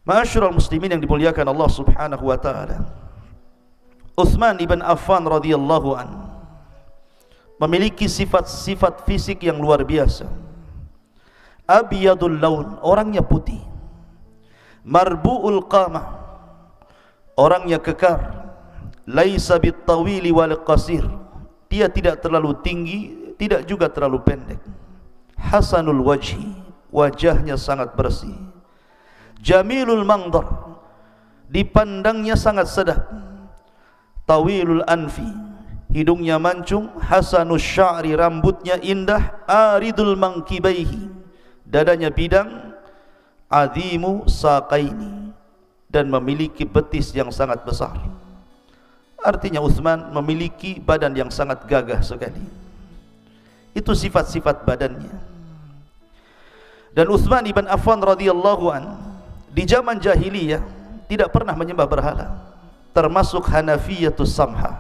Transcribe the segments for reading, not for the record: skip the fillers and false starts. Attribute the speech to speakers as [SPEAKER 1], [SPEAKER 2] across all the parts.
[SPEAKER 1] Ma'asyiral muslimin yang dimuliakan Allah Subhanahu wa taala, Utsman ibn Affan radhiyallahu an memiliki sifat-sifat fisik yang luar biasa. Abyadul laun, orangnya putih. Marbu'ul qamah, orangnya kekar. Laisa bitawili wal qasir, dia tidak terlalu tinggi, tidak juga terlalu pendek. Hasanul wajhi, wajahnya sangat bersih. Jamilul mandar, dipandangnya sangat sedap. Tawilul anfi, hidungnya mancung. Hasanus sya'ri, rambutnya indah. Aridul mangkibaihi, dadanya bidang. Azimu saqaini, dan memiliki betis yang sangat besar. Artinya Utsman memiliki badan yang sangat gagah sekali. Itu sifat-sifat badannya. Dan Utsman ibn Affan radhiyallahu an di zaman jahiliyah tidak pernah menyembah berhala, termasuk Hanafiyatus Samha.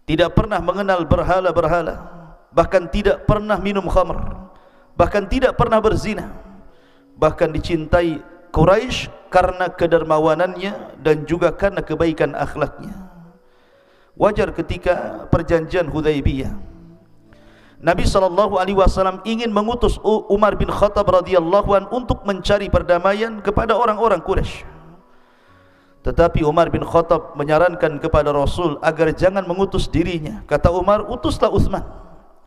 [SPEAKER 1] Tidak pernah mengenal berhala-berhala, bahkan tidak pernah minum khamr, bahkan tidak pernah berzina. Bahkan dicintai Quraisy karena kedermawanannya dan juga karena kebaikan akhlaknya. Wajar ketika perjanjian Hudaybiyah, Nabi SAW ingin mengutus Umar bin Khattab radhiyallahu an untuk mencari perdamaian kepada orang-orang Quraisy. Tetapi Umar bin Khattab menyarankan kepada Rasul agar jangan mengutus dirinya. Kata Umar, utuslah Utsman,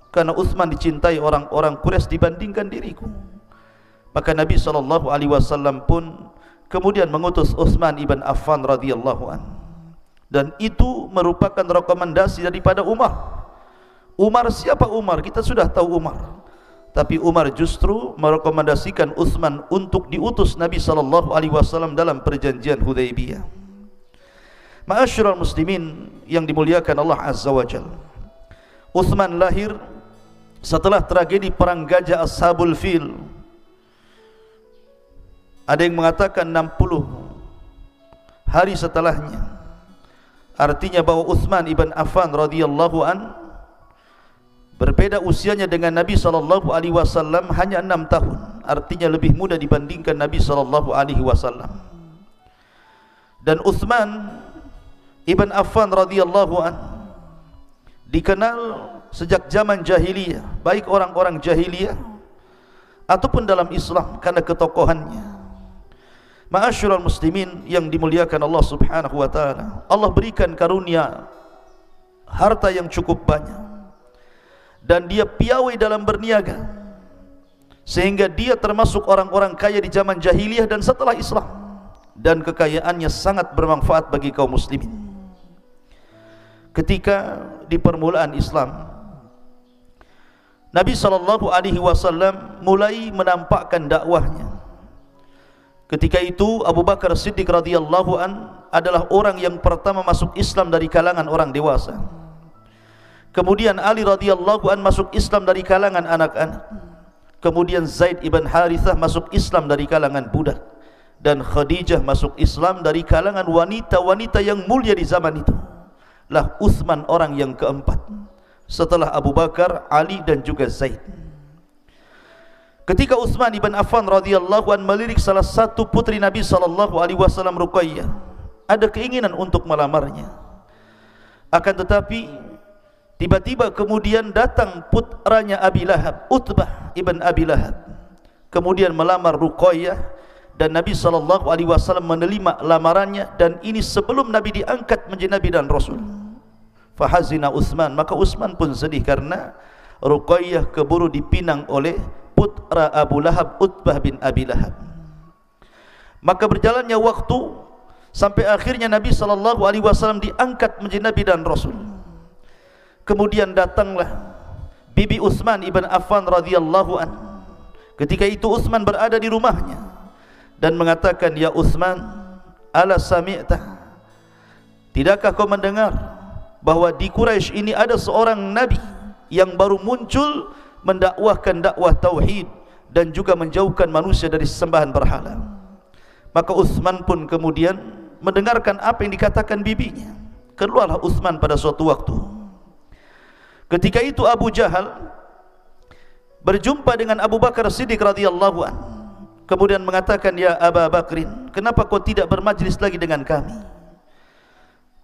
[SPEAKER 1] karena Utsman dicintai orang-orang Quraisy dibandingkan diriku. Maka Nabi SAW pun kemudian mengutus Utsman ibn Affan radhiyallahu an, dan itu merupakan rekomendasi daripada Umar. Umar, siapa Umar? Kita sudah tahu Umar. Tapi Umar justru merekomendasikan Utsman untuk diutus Nabi SAW dalam perjanjian Hudaybiyah. Ma'asyiral muslimin yang dimuliakan Allah Azza wa Jalla, Utsman lahir setelah tragedi perang gajah Ashabul Fil. Ada yang mengatakan 60 hari setelahnya. Artinya bahwa Utsman ibn Affan radhiyallahu an berbeda usianya dengan Nabi SAW hanya 6 tahun. Artinya lebih muda dibandingkan Nabi SAW. Dan Utsman ibn Affan radhiyallahu an dikenal sejak zaman jahiliyah, baik orang-orang jahiliyah ataupun dalam Islam, karena ketokohannya. Ma'asyiral muslimin yang dimuliakan Allah Subhanahu wa taala, Allah berikan karunia harta yang cukup banyak, dan dia piawai dalam berniaga, sehingga dia termasuk orang-orang kaya di zaman jahiliyah dan setelah Islam, dan kekayaannya sangat bermanfaat bagi kaum muslimin. Ketika di permulaan Islam, Nabi SAW mulai menampakkan dakwahnya. Ketika itu Abu Bakar Siddiq radhiyallahu an adalah orang yang pertama masuk Islam dari kalangan orang dewasa. Kemudian Ali radhiyallahu an masuk Islam dari kalangan anak-anak. Kemudian Zaid ibn Harithah masuk Islam dari kalangan budak, dan Khadijah masuk Islam dari kalangan wanita-wanita yang mulia di zaman itu. Lah Utsman orang yang keempat setelah Abu Bakar, Ali dan juga Zaid. Ketika Utsman ibn Affan radhiyallahu an melirik salah satu putri Nabi SAW, Ruqayyah, ada keinginan untuk melamarnya. Akan tetapi tiba-tiba kemudian datang putranya Abi Lahab, Utbah ibn Abi Lahab, kemudian melamar Ruqayyah, dan Nabi SAW menerima lamarannya, dan ini sebelum Nabi diangkat menjadi Nabi dan Rasul. Fahazina Utsman, maka Utsman pun sedih karena Ruqayyah keburu dipinang oleh putra Abu Lahab, Utbah bin Abi Lahab. Maka berjalannya waktu sampai akhirnya Nabi SAW diangkat menjadi Nabi dan Rasul. Kemudian datanglah bibi Utsman ibn Affan radhiyallahu an. Ketika itu Utsman berada di rumahnya dan mengatakan, ya Utsman, ala sami'ta, tidakkah kau mendengar bahwa di Quraisy ini ada seorang nabi yang baru muncul mendakwahkan dakwah tauhid dan juga menjauhkan manusia dari sembahan berhala? Maka Utsman pun kemudian mendengarkan apa yang dikatakan bibinya. Keluarlah Utsman pada suatu waktu. Ketika itu Abu Jahal berjumpa dengan Abu Bakar Siddiq radhiyallahu an. kemudian mengatakan, ya Aba Bakrin, kenapa kau tidak bermajlis lagi dengan kami?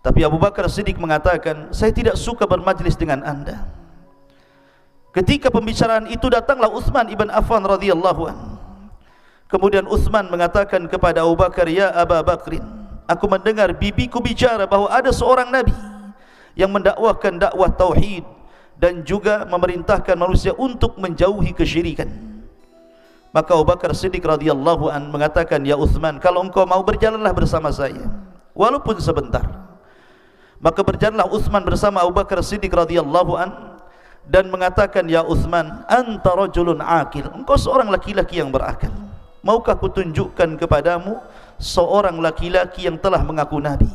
[SPEAKER 1] Tapi Abu Bakar Siddiq mengatakan, saya tidak suka bermajlis dengan anda. Ketika pembicaraan itu datanglah Utsman ibn Affan radhiyallahu anhu. Kemudian Utsman mengatakan kepada Abu Bakar, ya Aba Bakrin, aku mendengar bibiku bicara bahwa ada seorang nabi yang mendakwahkan dakwah tauhid dan juga memerintahkan manusia untuk menjauhi kesyirikan. Maka Abu Bakar Siddiq radhiyallahu an mengatakan, ya Utsman, kalau engkau mau berjalanlah bersama saya walaupun sebentar. Maka berjalanlah Utsman bersama Abu Bakar Siddiq radhiyallahu an dan mengatakan, ya Utsman, anta rajulun aqil, engkau seorang laki-laki yang berakal. Maukah kutunjukkan kepadamu seorang laki-laki yang telah mengaku nabi,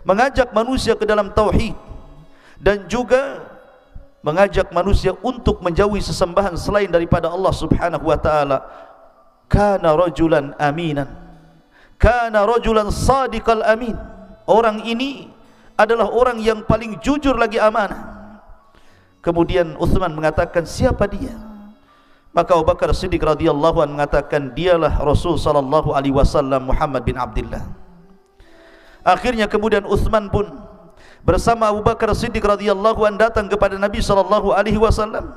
[SPEAKER 1] mengajak manusia ke dalam tauhid dan juga mengajak manusia untuk menjauhi sesembahan selain daripada Allah Subhanahu wa taala. Kana rajulan aminan, kana rajulan sadiqal amin. Orang ini adalah orang yang paling jujur lagi amanah. Kemudian Utsman mengatakan, siapa dia? Maka Abu Bakar Siddiq radhiyallahu anhu mengatakan, dialah Rasul sallallahu alaihi wasallam Muhammad bin Abdullah. Akhirnya kemudian Utsman pun bersama Abu Bakar Siddiq radhiyallahu anhu datang kepada Nabi sallallahu alaihi wasallam.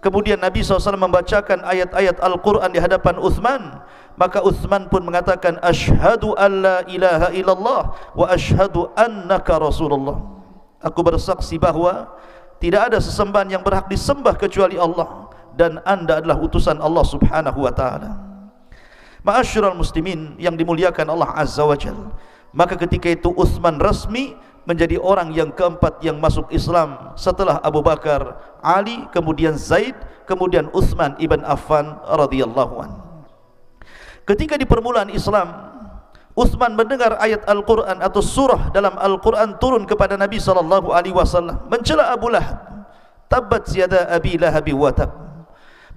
[SPEAKER 1] Kemudian Nabi SAW membacakan ayat-ayat Al-Quran di hadapan Utsman. Maka Utsman pun mengatakan, asyhadu an la ilaha illallah wa asyhadu annaka Rasulullah. Aku bersaksi bahwa tidak ada sesembahan yang berhak disembah kecuali Allah, dan anda adalah utusan Allah Subhanahu wa ta'ala. Ma'asyiral muslimin yang dimuliakan Allah Azza wa Jalla, maka ketika itu Utsman resmi menjadi orang yang keempat yang masuk Islam setelah Abu Bakar, Ali, kemudian Zaid, kemudian Utsman ibn Affan radhiyallahu anhu. Ketika di permulaan Islam, Utsman mendengar ayat Al-Quran atau surah dalam Al-Quran turun kepada Nabi SAW mencela Abu Lahab. Tabbat yada abi lahabi wa tab,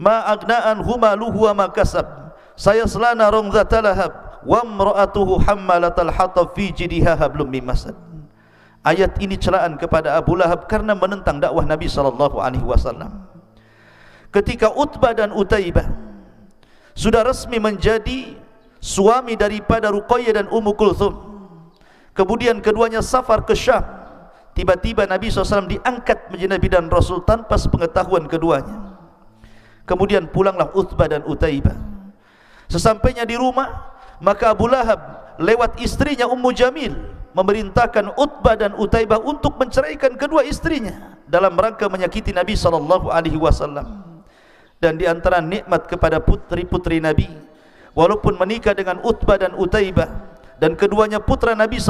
[SPEAKER 1] ma agna'an humaluhu wa ma kasab, sayasla narun dzata lahab, wa imra'atuhu hammalatal hatab fi jidha hablum min masad. Ayat ini celaan kepada Abu Lahab karena menentang dakwah Nabi SAW. Ketika Utbah dan Utaibah sudah resmi menjadi suami daripada Ruqayyah dan Ummu Kulthum, kemudian keduanya safar ke Syam, tiba-tiba Nabi SAW diangkat menjadi Nabi dan Rasul tanpa sepengetahuan keduanya. Kemudian pulanglah Utbah dan Utaibah. Sesampainya di rumah, maka Abu Lahab lewat istrinya Ummu Jamil memerintahkan Utbah dan Utaibah untuk menceraikan kedua istrinya dalam rangka menyakiti Nabi SAW. Dan di antara nikmat kepada putri-putri Nabi, walaupun menikah dengan Utbah dan Utaibah dan keduanya putra Nabi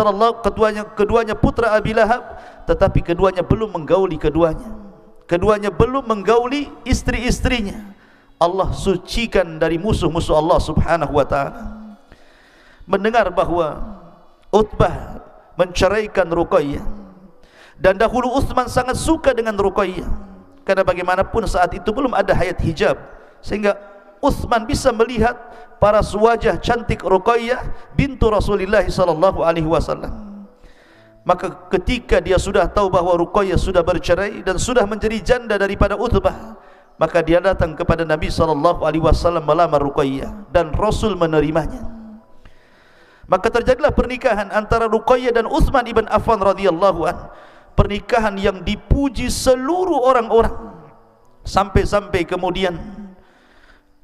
[SPEAKER 1] keduanya putra Abi Lahab, tetapi keduanya belum menggauli keduanya belum menggauli istri-istrinya. Allah sucikan dari musuh-musuh Allah Subhanahu wa ta'ala. Mendengar bahwa Utbah menceraikan Ruqayyah, dan dahulu Utsman sangat suka dengan Ruqayyah karena bagaimanapun saat itu belum ada hayat hijab, sehingga Utsman bisa melihat paras wajah cantik Ruqayyah bintu Rasulullah sallallahu alaihi wasallam. Maka ketika dia sudah tahu bahwa Ruqayyah sudah bercerai dan sudah menjadi janda daripada Utbah, maka dia datang kepada Nabi sallallahu alaihi wasallam melamar Ruqayyah dan Rasul menerimanya. Maka terjadilah pernikahan antara Ruqayyah dan Utsman ibn Affan radhiyallahu anhu. Pernikahan yang dipuji seluruh orang-orang, sampai-sampai kemudian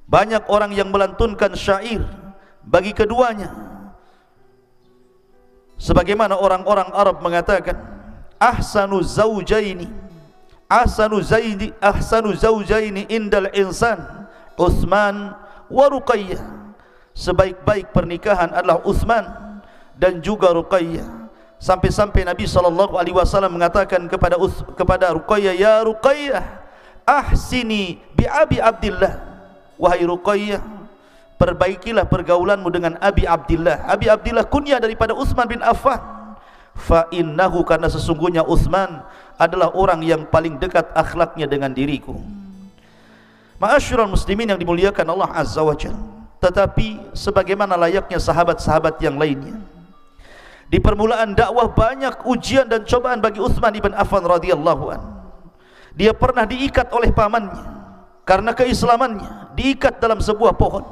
[SPEAKER 1] banyak orang yang melantunkan syair bagi keduanya. Sebagaimana orang-orang Arab mengatakan, ahsanu zawjaini indal insan Utsman wa Ruqayyah. Sebaik-baik pernikahan adalah Utsman dan juga Ruqayyah. Sampai-sampai Nabi SAW mengatakan kepada Ruqayyah, ya Ruqayyah, ahsini bi Abi Abdillah. Wahai Ruqayyah, perbaikilah pergaulanmu dengan Abi Abdillah. Abi Abdillah kunyah daripada Utsman bin Affan. Fa innahu, karena sesungguhnya Utsman adalah orang yang paling dekat akhlaknya dengan diriku. Ma'asyiral muslimin yang dimuliakan Allah Azza wa Jalla. Tetapi sebagaimana layaknya sahabat-sahabat yang lainnya, di permulaan dakwah banyak ujian dan cobaan bagi Utsman ibn Affan radhiyallahu anhu. Dia pernah diikat oleh pamannya karena keislamannya, diikat dalam sebuah pohon.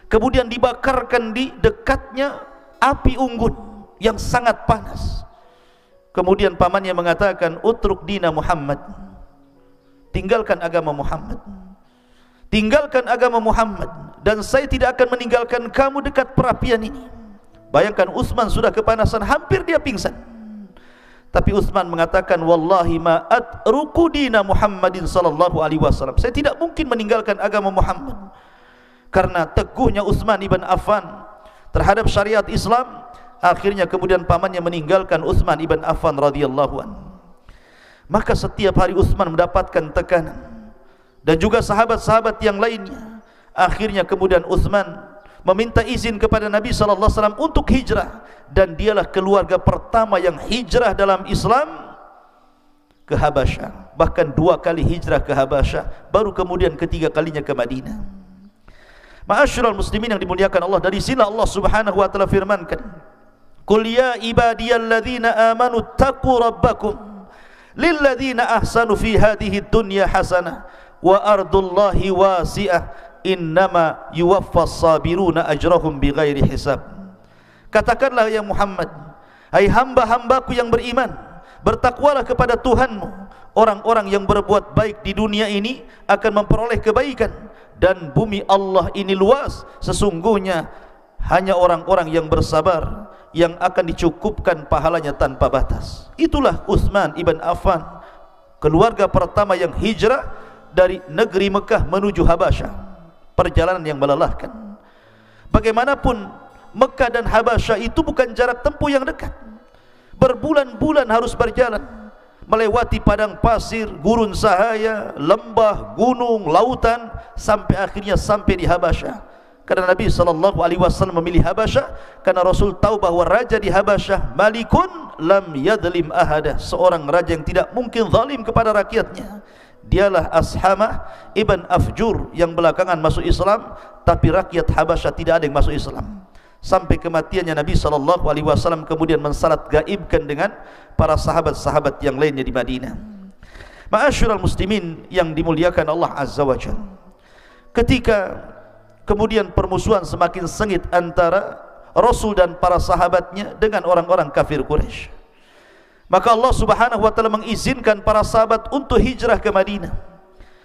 [SPEAKER 1] kemudian dibakarkan di dekatnya api unggun yang sangat panas. Kemudian pamannya mengatakan, utruk dina Muhammad, tinggalkan agama Muhammad, tinggalkan agama Muhammad, dan saya tidak akan meninggalkan kamu dekat perapian ini. Bayangkan, Utsman sudah kepanasan, hampir dia pingsan. Tapi Utsman mengatakan, wallahi ma atruku dina Muhammadin sallallahu alaihi wasallam, saya tidak mungkin meninggalkan agama Muhammad. Karena teguhnya Utsman ibn Affan terhadap syariat Islam, akhirnya kemudian pamannya meninggalkan Utsman ibn Affan radhiyallahu anhu. Maka setiap hari Utsman mendapatkan tekanan, dan juga sahabat-sahabat yang lainnya. Akhirnya kemudian Utsman meminta izin kepada Nabi sallallahu alaihi wasallam untuk hijrah, dan dialah keluarga pertama yang hijrah dalam Islam ke Habasyah. Bahkan 2 kali hijrah ke Habasyah, baru kemudian ketiga kalinya ke Madinah. Ma'asyiral muslimin yang dimuliakan Allah, dari sini Allah Subhanahu wa taala firmankan, qul ya ibadiyalladzina amanu taqu rabbakum lilladzina ahsanu fi hadhihi dunya hasanah wa ardullahi wasi'ah innama yuwaffas sabiruna ajrahum bighairi hisab. Katakanlah ya Muhammad, hai hamba-hambaku yang beriman, bertakwalah kepada Tuhanmu. Orang-orang yang berbuat baik di dunia ini akan memperoleh kebaikan, dan bumi Allah ini luas, sesungguhnya hanya orang-orang yang bersabar yang akan dicukupkan pahalanya tanpa batas. Itulah Utsman ibn Affan, keluarga pertama yang hijrah dari negeri Mekah menuju Habasyah. Perjalanan yang melelahkan. Bagaimanapun Mekah dan Habasyah itu bukan jarak tempuh yang dekat. Berbulan-bulan harus berjalan, melewati padang pasir, gurun sahaya, lembah, gunung, lautan, sampai akhirnya sampai di Habasyah. Karena Nabi SAW memilih Habasyah karena Rasul tahu bahwa raja di Habasyah malikun lam yadlim ahada, seorang raja yang tidak mungkin zalim kepada rakyatnya. Dialah Ashamah ibn Afjur yang belakangan masuk Islam, tapi rakyat Habasyah tidak ada yang masuk Islam. Sampai kematiannya Nabi SAW kemudian mensalat gaibkan dengan para sahabat-sahabat yang lainnya di Madinah. Ma'asyiral muslimin yang dimuliakan Allah Azza wa Jalla, ketika kemudian permusuhan semakin sengit antara Rasul dan para sahabatnya dengan orang-orang kafir Quraisy, maka Allah Subhanahu wa taala mengizinkan para sahabat untuk hijrah ke Madinah.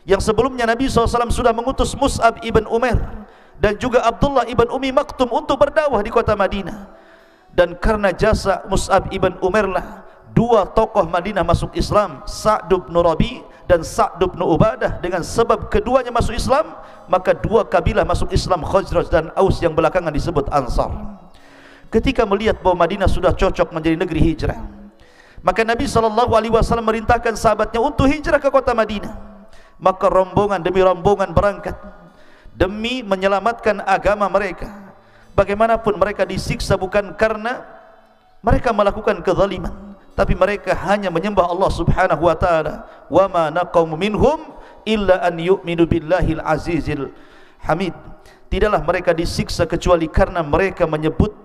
[SPEAKER 1] Yang sebelumnya Nabi SAW sudah mengutus Mus'ab ibn Umair dan juga Abdullah ibn Umi Maktum untuk berdakwah di kota Madinah. Dan karena jasa Mus'ab ibn Umair lah 2 tokoh Madinah masuk Islam, Sa'd bin Rabi dan Sa'd bin Ubadah. Dengan sebab keduanya masuk Islam, maka 2 kabilah masuk Islam, Khazraj dan Aus, yang belakangan disebut Ansar. Ketika melihat bahwa Madinah sudah cocok menjadi negeri hijrah, maka Nabi SAW merintahkan sahabatnya untuk hijrah ke kota Madinah. Maka rombongan demi rombongan berangkat demi menyelamatkan agama mereka. Bagaimanapun mereka disiksa bukan karena mereka melakukan kezaliman, tapi mereka hanya menyembah Allah Subhanahu wa taala. Wa ma naqamu minhum illa an yu'minu billahil azizil hamid. Tidaklah mereka disiksa kecuali karena mereka menyebut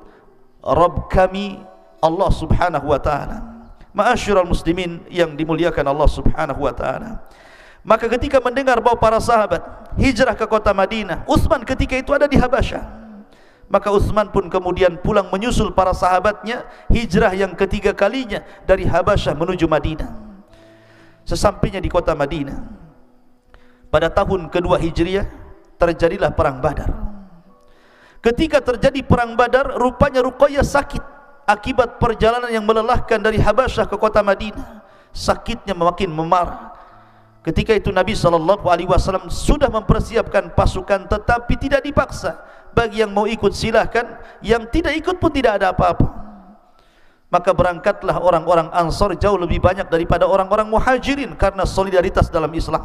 [SPEAKER 1] Rabb kami Allah Subhanahu wa taala. Ma'asyiral muslimin yang dimuliakan Allah Subhanahu wa taala, maka ketika mendengar bahwa para sahabat hijrah ke kota Madinah, Utsman ketika itu ada di Habasyah, maka Utsman pun kemudian pulang menyusul para sahabatnya, hijrah yang ketiga kalinya dari Habasyah menuju Madinah. Sesampainya di kota Madinah, pada tahun kedua Hijriah terjadilah perang Badar. Ketika terjadi perang Badar, rupanya Ruqayyah sakit akibat perjalanan yang melelahkan dari Habasyah ke kota Madinah. Sakitnya makin memarah. Ketika itu Nabi SAW sudah mempersiapkan pasukan, tetapi tidak dipaksa. Bagi yang mau ikut silahkan, yang tidak ikut pun tidak ada apa-apa. Maka berangkatlah orang-orang Ansar jauh lebih banyak daripada orang-orang Muhajirin karena solidaritas dalam Islam.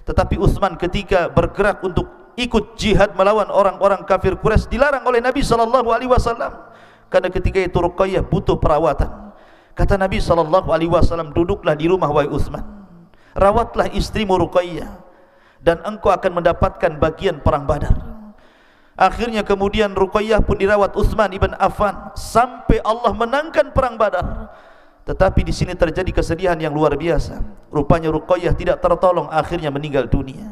[SPEAKER 1] Tetapi Utsman ketika bergerak untuk ikut jihad melawan orang-orang kafir Quraisy dilarang oleh Nabi SAW. Karena ketika itu Ruqayyah butuh perawatan. Kata Nabi SAW, duduklah di rumah wahai Utsman, rawatlah istrimu Ruqayyah, dan engkau akan mendapatkan bagian perang Badar. Akhirnya kemudian Ruqayyah pun dirawat Utsman ibn Affan sampai Allah menangkan perang Badar. Tetapi di sini terjadi kesedihan yang luar biasa. Rupanya Ruqayyah tidak tertolong, akhirnya meninggal dunia.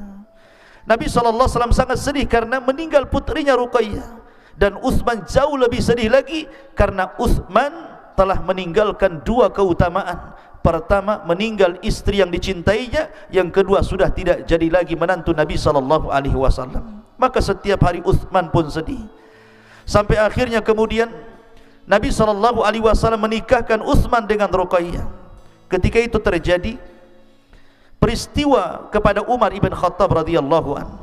[SPEAKER 1] Nabi SAW sangat sedih karena meninggal putrinya Ruqayyah, dan Utsman jauh lebih sedih lagi karena Utsman telah meninggalkan dua keutamaan. Pertama, meninggal istri yang dicintainya, yang kedua sudah tidak jadi lagi menantu Nabi SAW. Maka setiap hari Utsman pun sedih, sampai akhirnya kemudian Nabi SAW menikahkan Utsman dengan Ruqayyah. Ketika itu terjadi peristiwa kepada Umar ibn Khattab radhiyallahu anhu,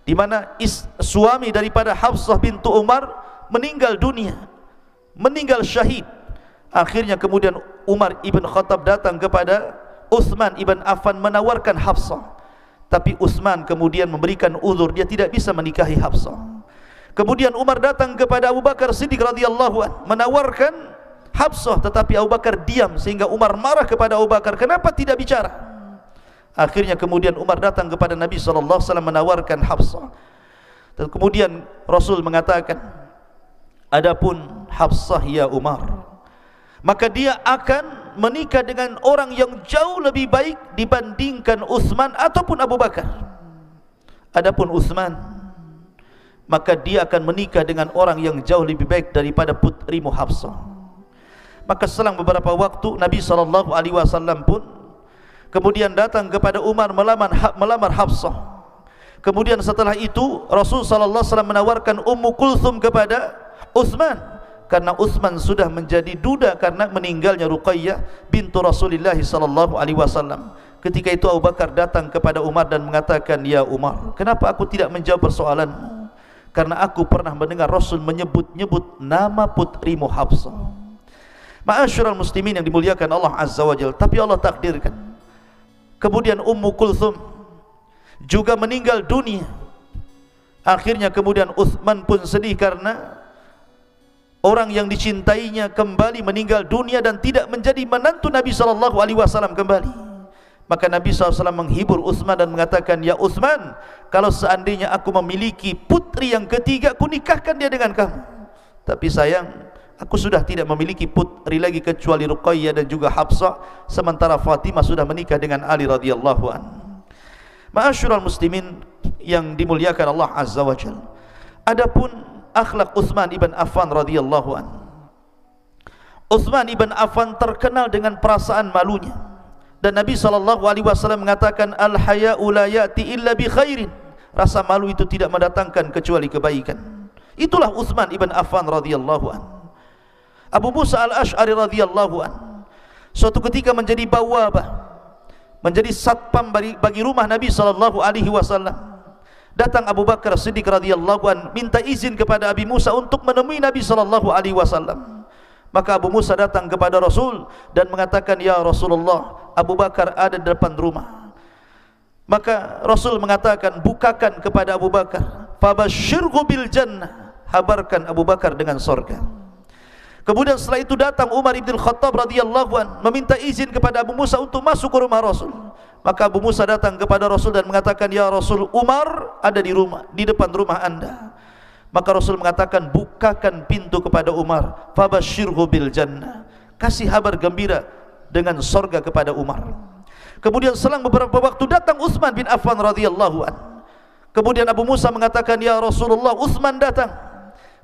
[SPEAKER 1] di mana suami daripada Hafsah bintu Umar meninggal dunia, meninggal syahid. Akhirnya kemudian Umar ibn Khattab datang kepada Utsman ibn Affan menawarkan Hafsah, tapi Utsman kemudian memberikan uzur, dia tidak bisa menikahi Hafsah. Kemudian Umar datang kepada Abu Bakar Siddiq radhiyallahu anhu menawarkan Hafsah, tetapi Abu Bakar diam, sehingga Umar marah kepada Abu Bakar, kenapa tidak bicara? Akhirnya kemudian Umar datang kepada Nabi SAW menawarkan Hafsah. Dan kemudian Rasul mengatakan, adapun Hafsah ya Umar, maka dia akan menikah dengan orang yang jauh lebih baik dibandingkan Utsman ataupun Abu Bakar. Adapun Utsman, maka dia akan menikah dengan orang yang jauh lebih baik daripada putrimu Hafsah. Maka selang beberapa waktu Nabi SAW pun kemudian datang kepada Umar melamar Hafsah. Kemudian setelah itu Rasul SAW menawarkan Ummu Kulthum kepada Utsman, karena Utsman sudah menjadi duda karena meninggalnya Ruqayyah bintu Rasulullah SAW. Ketika itu Abu Bakar datang kepada Umar dan mengatakan, ya Umar, kenapa aku tidak menjawab persoalanmu? Karena aku pernah mendengar Rasul menyebut-nyebut nama putrimu Hafsah. Ma'asyiral muslimin yang dimuliakan Allah Azza wa Jalla, tapi Allah takdirkan kemudian Ummu Kulthum juga meninggal dunia. Akhirnya kemudian Utsman pun sedih karena orang yang dicintainya kembali meninggal dunia dan tidak menjadi menantu Nabi SAW kembali. Maka Nabi SAW menghibur Utsman dan mengatakan, ya Utsman, kalau seandainya aku memiliki putri yang ketiga, aku nikahkan dia dengan kamu. Tapi sayang, aku sudah tidak memiliki putri lagi kecuali Ruqayyah dan juga Hafsah, sementara Fatimah sudah menikah dengan Ali radhiyallahu anhu. Ma'asyiral muslimin yang dimuliakan Allah Azza wa Jalla, adapun akhlak Utsman ibn Affan radhiyallahu anhu, Utsman ibn Affan terkenal dengan perasaan malunya, dan Nabi SAW mengatakan, al-haya'u la ya'ti illa bi khairin, rasa malu itu tidak mendatangkan kecuali kebaikan. Itulah Utsman ibn Affan radhiyallahu anhu. Abu Musa al-Ash'ari radhiyallahu anhu suatu ketika menjadi bawabah, menjadi satpam bagi rumah Nabi SAW. Datang Abu Bakar Siddiq radhiyallahu anhu minta izin kepada Abi Musa untuk menemui Nabi SAW. Maka Abu Musa datang kepada Rasul dan mengatakan, ya Rasulullah, Abu Bakar ada di depan rumah. Maka Rasul mengatakan, bukakan kepada Abu Bakar, fabasyirhu bil jannah, habarkan Abu Bakar dengan surga. Kemudian setelah itu datang Umar ibn Khattab radhiyallahu anhu meminta izin kepada Abu Musa untuk masuk ke rumah Rasul. Maka Abu Musa datang kepada Rasul dan mengatakan, ya Rasul, Umar ada di rumah, di depan rumah anda. Maka Rasul mengatakan, bukakan pintu kepada Umar, fabasyirhu bil jannah, kasih kabar gembira dengan surga kepada Umar. Kemudian selang beberapa waktu datang Utsman bin Affan radhiyallahu anhu. Kemudian Abu Musa mengatakan, ya Rasulullah, Utsman datang.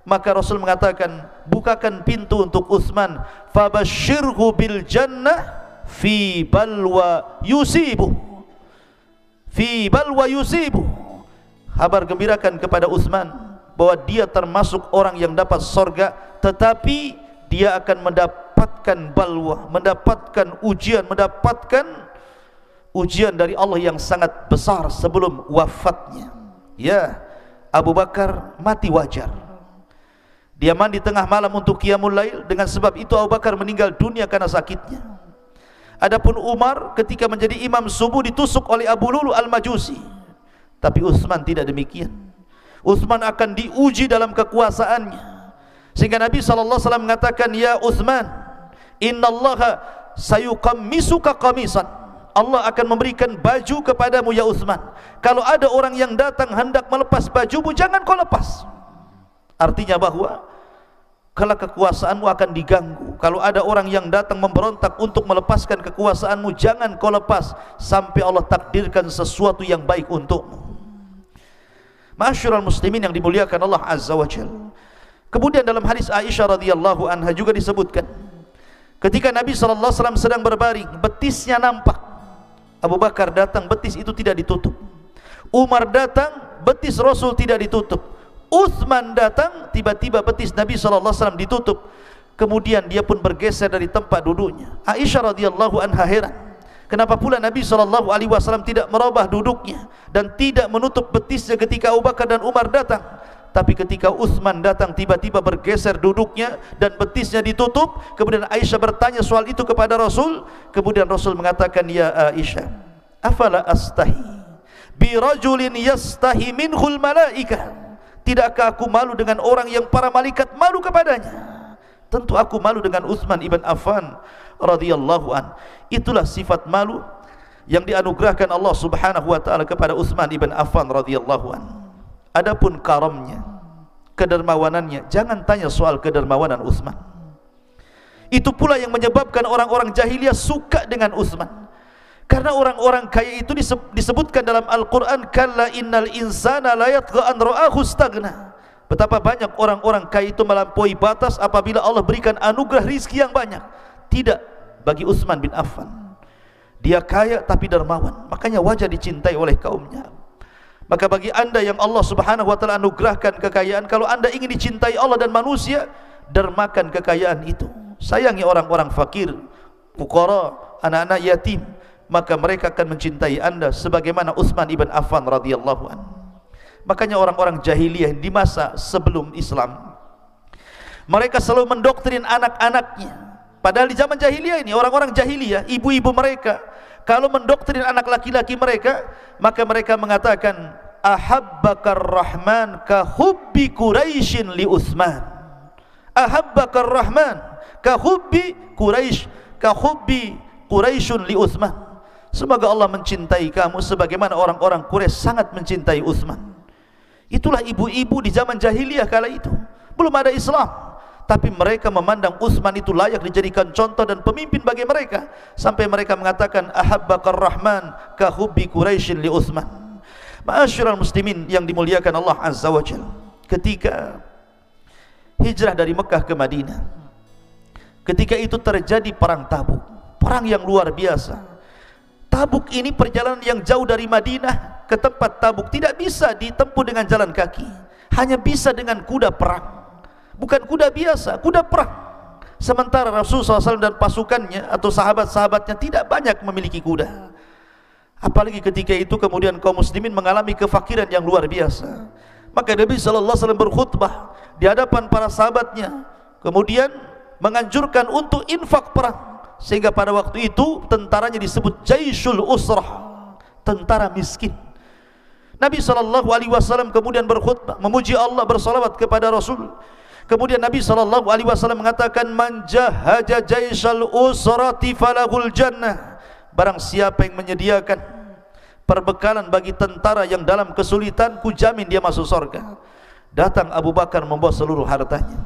[SPEAKER 1] Maka Rasul mengatakan, bukakan pintu untuk Utsman, fabasyirhu bil jannah fi balwa yusibu, fi balwa yusibu, kabar gembirakan kepada Utsman bahwa dia termasuk orang yang dapat surga, tetapi dia akan mendapatkan balwa, mendapatkan ujian dari Allah yang sangat besar sebelum wafatnya. Ya, Abu Bakar mati wajar. Dia mandi tengah malam untuk qiyamul lail, dengan sebab itu Abu Bakar meninggal dunia karena sakitnya. Adapun Umar ketika menjadi imam subuh ditusuk oleh Abu Lulu al-Majusi. Tapi Utsman tidak demikian. Utsman akan diuji dalam kekuasaannya, sehingga Nabi SAW mengatakan, ya Utsman, innallaha sayuqammisuka qamisan, Allah akan memberikan baju kepadamu ya Utsman. Kalau ada orang yang datang hendak melepas bajumu, jangan kau lepas. Artinya bahwa kalau kekuasaanmu akan diganggu, kalau ada orang yang datang memberontak untuk melepaskan kekuasaanmu, jangan kau lepas sampai Allah takdirkan sesuatu yang baik untukmu. Ma'asyiral muslimin yang dimuliakan Allah Azza wa Jalla. Kemudian dalam hadis Aisyah radhiyallahu anha juga disebutkan, ketika Nabi SAW sedang berbaring, betisnya nampak. Abu Bakar datang, betis itu tidak ditutup. Umar datang, betis Rasul tidak ditutup. Uthman datang, tiba-tiba betis Nabi SAW ditutup. Kemudian dia pun bergeser dari tempat duduknya. Aisyah radhiyallahu anha heran, kenapa pula Nabi SAW tidak merubah duduknya dan tidak menutup betisnya ketika Abu Bakar dan Umar datang. Tapi ketika Uthman datang, tiba-tiba bergeser duduknya dan betisnya ditutup. Kemudian Aisyah bertanya soal itu kepada Rasul. Kemudian Rasul mengatakan, ya Aisyah, afala astahi bi rajulin yastahi minhul malaikah? Tidakkah aku malu dengan orang yang para malaikat malu kepadanya? Tentu aku malu dengan Uthman ibn Affan radhiyallahu an. Itulah sifat malu yang dianugerahkan Allah Subhanahu wa taala kepada Uthman ibn Affan radhiyallahu an. Adapun karamnya, kedermawanannya, jangan tanya soal kedermawanan Uthman. Itu pula yang menyebabkan orang-orang jahiliyah suka dengan Uthman. Karena orang-orang kaya itu disebutkan dalam Al-Quran, kalla innal insana la yatgha an ra'ahu istaghna. Betapa banyak orang-orang kaya itu melampaui batas apabila Allah berikan anugerah rizki yang banyak. Tidak bagi Uthman bin Affan. Dia kaya tapi dermawan, makanya wajah dicintai oleh kaumnya. Maka bagi anda yang Allah Subhanahu wa ta'ala anugerahkan kekayaan, kalau anda ingin dicintai Allah dan manusia, dermakan kekayaan itu. Sayangi orang-orang fakir, fuqara, anak-anak yatim, maka mereka akan mencintai anda sebagaimana Uthman ibn Affan radhiyallahu anhu. Makanya orang-orang jahiliyah di masa sebelum Islam, mereka selalu mendoktrin anak-anaknya. Padahal di zaman jahiliyah ini, orang-orang jahiliyah, ibu-ibu mereka kalau mendoktrin anak laki-laki mereka, maka mereka mengatakan, ahabbakar rahman ka hubbi Quraisyin li Uthman. Ahabbakar rahman ka hubbi Quraisy, ka hubbi Quraisyun li Uthman. Semoga Allah mencintai kamu sebagaimana orang-orang Quraisy sangat mencintai Uthman. Itulah ibu-ibu di zaman jahiliyah kala itu, belum ada Islam, tapi mereka memandang Uthman itu layak dijadikan contoh dan pemimpin bagi mereka, sampai mereka mengatakan ahabbakar rahman ka hubbi Quraisyin li Uthman. Ma'asyiral muslimin yang dimuliakan Allah Azza wa Jalla, ketika hijrah dari Mekah ke Madinah, ketika itu terjadi perang Tabuk, perang yang luar biasa. Tabuk ini perjalanan yang jauh dari Madinah ke tempat Tabuk, tidak bisa ditempuh dengan jalan kaki, hanya bisa dengan kuda perang. Bukan kuda biasa, kuda perang. Sementara Rasulullah SAW dan pasukannya atau sahabat-sahabatnya tidak banyak memiliki kuda. Apalagi ketika itu kemudian kaum muslimin mengalami kefakiran yang luar biasa. Maka Nabi SAW berkhutbah di hadapan para sahabatnya, kemudian menganjurkan untuk infak perang. Sehingga pada waktu itu tentaranya disebut Jaisul Usrah, tentara miskin. Nabi SAW kemudian berkhutbah, memuji Allah, bersalawat kepada Rasul. Kemudian Nabi SAW mengatakan, man jahaja jaisal usrati falahul jannah. Barang siapa yang menyediakan perbekalan bagi tentara yang dalam kesulitan, ku jamin dia masuk surga. Datang Abu Bakar membawa seluruh hartanya,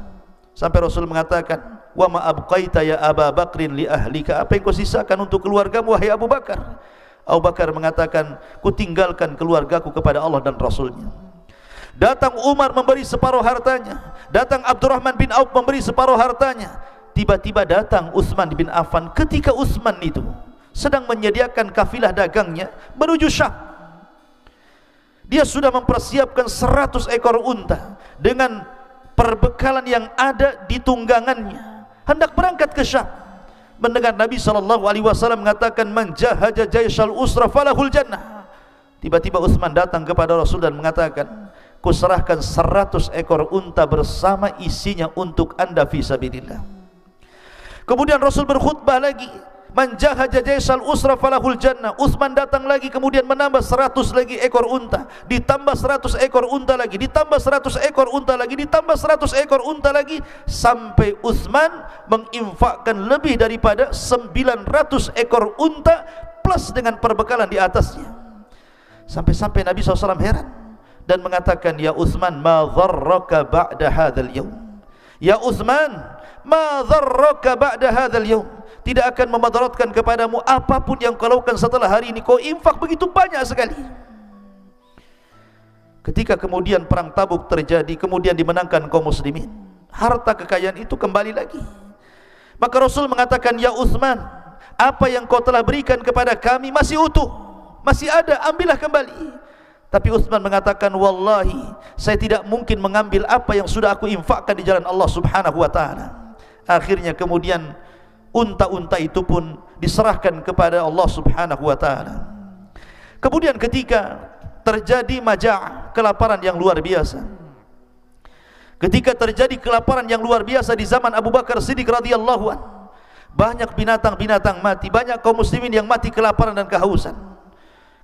[SPEAKER 1] sampai Rasul mengatakan, wa ma abqaita ya Aba Bakrin li ahlika, apa yang kau sisakan untuk keluargamu wahai Abu Bakar? Abu Bakar mengatakan, ku tinggalkan keluargaku kepada Allah dan Rasulnya. Datang Umar memberi separuh hartanya, datang Abdurrahman bin Auf memberi separuh hartanya. Tiba-tiba datang Uthman bin Affan. Ketika Uthman itu sedang menyediakan kafilah dagangnya menuju Syam, dia sudah mempersiapkan 100 ekor unta dengan perbekalan yang ada di tunggangannya, hendak berangkat ke Syam. Mendengar Nabi SAW mengatakan, man jahaja jaisal usra falahul jannah. Tiba-tiba Uthman datang kepada Rasul dan mengatakan, ku serahkan 100 ekor unta bersama isinya untuk anda fisabilillah. Kemudian Rasul berkhutbah lagi, man jahaja jaisal usra falahul jannah. Uthman datang lagi, kemudian menambah 100 lagi ekor unta, ditambah 100 ekor unta lagi, ditambah 100 ekor unta lagi, ditambah 100 ekor unta lagi, sampai Uthman menginfakkan lebih daripada 900 ekor unta plus dengan perbekalan di atasnya. Sampai-sampai Nabi SAW heran dan mengatakan, ya Uthman, ma dharraka ba'da hadzal yaum. Ya Uthman, ma dharraka ba'da hadzal yaum. Tidak akan memadaratkan kepadamu apapun yang kau lakukan setelah hari ini. Kau infak begitu banyak sekali. ketika kemudian perang Tabuk terjadi, kemudian dimenangkan kaum muslimin, harta kekayaan itu kembali lagi. Maka Rasul mengatakan, ya Utsman, apa yang kau telah berikan kepada kami masih utuh, masih ada, ambillah kembali. Tapi Utsman mengatakan, wallahi, saya tidak mungkin mengambil apa yang sudah aku infakkan di jalan Allah subhanahu wa ta'ala. Akhirnya kemudian unta-unta itu pun diserahkan kepada Allah subhanahu wa ta'ala. Kemudian ketika terjadi majaa', kelaparan yang luar biasa, ketika terjadi kelaparan yang luar biasa di zaman Abu Bakar Siddiq radhiyallahu anhu, banyak binatang-binatang mati, banyak kaum muslimin yang mati kelaparan dan kehausan.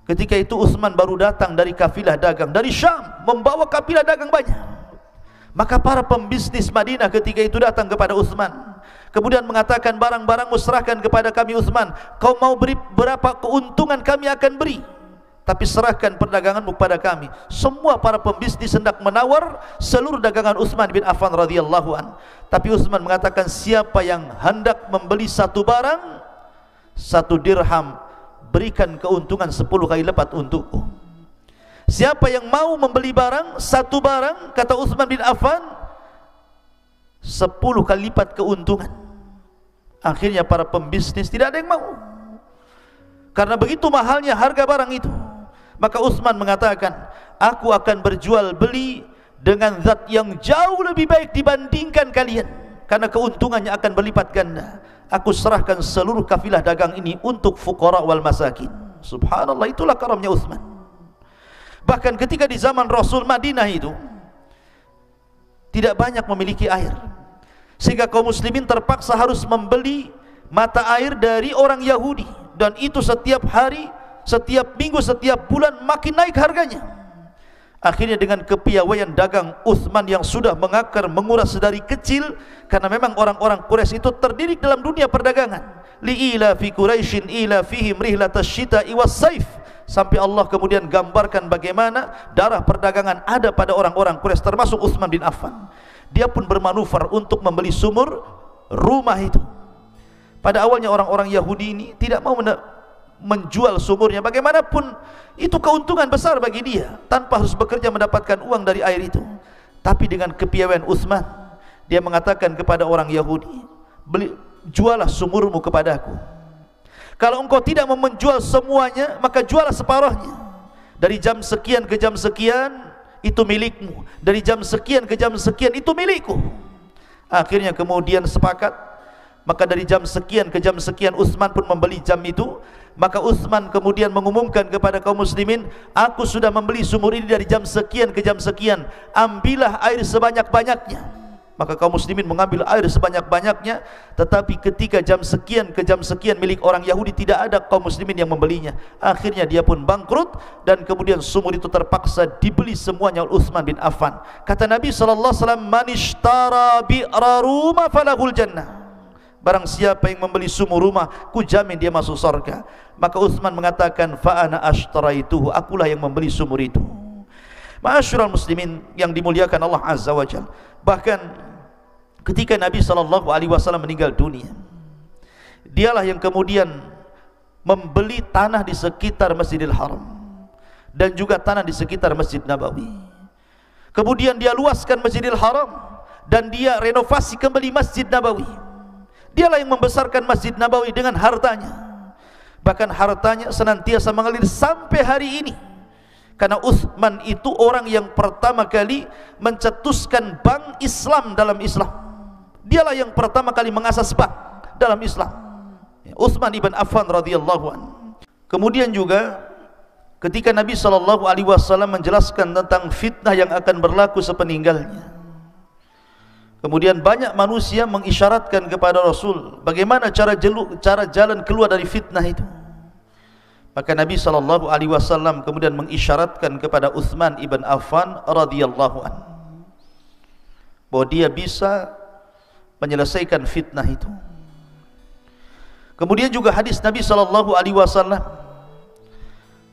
[SPEAKER 1] Ketika itu Utsman baru datang dari kafilah dagang dari Syam, membawa kafilah dagang banyak. Maka para pembisnis Madinah ketika itu datang kepada Utsman, kemudian mengatakan, barang-barangmu serahkan kepada kami Utsman, kau mau beri berapa keuntungan kami akan beri, tapi serahkan perdaganganmu kepada kami. Semua para pembisnis hendak menawar seluruh dagangan Utsman bin Affan radhiyallahu an. Tapi Utsman mengatakan, siapa yang hendak membeli satu barang, 1 dirham, berikan keuntungan 10 kali lipat untukku. Siapa yang mau membeli barang, satu barang, kata Utsman bin Affan, 10 kali lipat keuntungan. Akhirnya para pembisnis tidak ada yang mau, karena begitu mahalnya harga barang itu. Maka Utsman mengatakan, aku akan berjual beli dengan zat yang jauh lebih baik dibandingkan kalian, karena keuntungannya akan berlipat ganda. Aku serahkan seluruh kafilah dagang ini untuk fuqara wal masakin. Subhanallah, itulah karamnya Utsman. Bahkan ketika di zaman Rasul, Madinah itu tidak banyak memiliki air, sehingga kaum muslimin terpaksa harus membeli mata air dari orang Yahudi, dan itu setiap hari, setiap minggu, setiap bulan makin naik harganya. Akhirnya dengan kepiawaian dagang Utsman yang sudah mengakar, menguras dari kecil, karena memang orang-orang Quraisy itu terdidik dalam dunia perdagangan. Li'ila fi Quraisyin ila fihim rihlatash syita'i was-saif. Sampai Allah kemudian gambarkan bagaimana darah perdagangan ada pada orang-orang Quraisy, termasuk Utsman bin Affan. Dia pun bermanuver untuk membeli sumur rumah itu. Pada awalnya orang-orang Yahudi ini tidak mau menjual sumurnya, bagaimanapun itu keuntungan besar bagi dia, tanpa harus bekerja mendapatkan uang dari air itu. Tapi dengan kepiawaian Utsman, dia mengatakan kepada orang Yahudi, jualah sumurmu kepadaku. Kalau engkau tidak mau menjual semuanya, maka jualah separuhnya. Dari jam sekian ke jam sekian itu milikmu, dari jam sekian ke jam sekian itu milikku. Akhirnya kemudian sepakat. Maka dari jam sekian ke jam sekian Utsman pun membeli jam itu. Maka Utsman kemudian mengumumkan kepada kaum muslimin, aku sudah membeli sumur ini dari jam sekian ke jam sekian, ambillah air sebanyak-banyaknya. Maka kaum muslimin mengambil air sebanyak-banyaknya. Tetapi ketika jam sekian ke jam sekian milik orang Yahudi, tidak ada kaum muslimin yang membelinya. Akhirnya dia pun bangkrut, dan kemudian sumur itu terpaksa dibeli semuanya oleh Utsman bin Affan. Kata Nabi SAW, man ishtara bi'ra rumah falahul jannah. Barang siapa yang membeli sumur rumah, ku jamin dia masuk surga. Maka Utsman mengatakan, fa ana ashtaraituhu, akulah yang membeli sumur itu. Ma'asyiral muslimin yang dimuliakan Allah Azza wa Jalla. Bahkan ketika Nabi SAW meninggal dunia, dialah yang kemudian membeli tanah di sekitar Masjidil Haram dan juga tanah di sekitar Masjid Nabawi. Kemudian dia luaskan Masjidil Haram dan dia renovasi kembali Masjid Nabawi. Dialah yang membesarkan Masjid Nabawi dengan hartanya. Bahkan hartanya senantiasa mengalir sampai hari ini. Karena Utsman itu orang yang pertama kali mencetuskan bank Islam dalam Islam. Dialah yang pertama kali mengasas bank dalam Islam, Utsman ibn Affan radhiyallahu anhu. Kemudian juga ketika Nabi SAW menjelaskan tentang fitnah yang akan berlaku sepeninggalnya, kemudian banyak manusia mengisyaratkan kepada Rasul bagaimana cara jalan keluar dari fitnah itu. Maka Nabi SAW kemudian mengisyaratkan kepada Utsman ibn Affan radhiyallahu anhu bahwa dia bisa menyelesaikan fitnah itu. Kemudian juga hadis Nabi SAW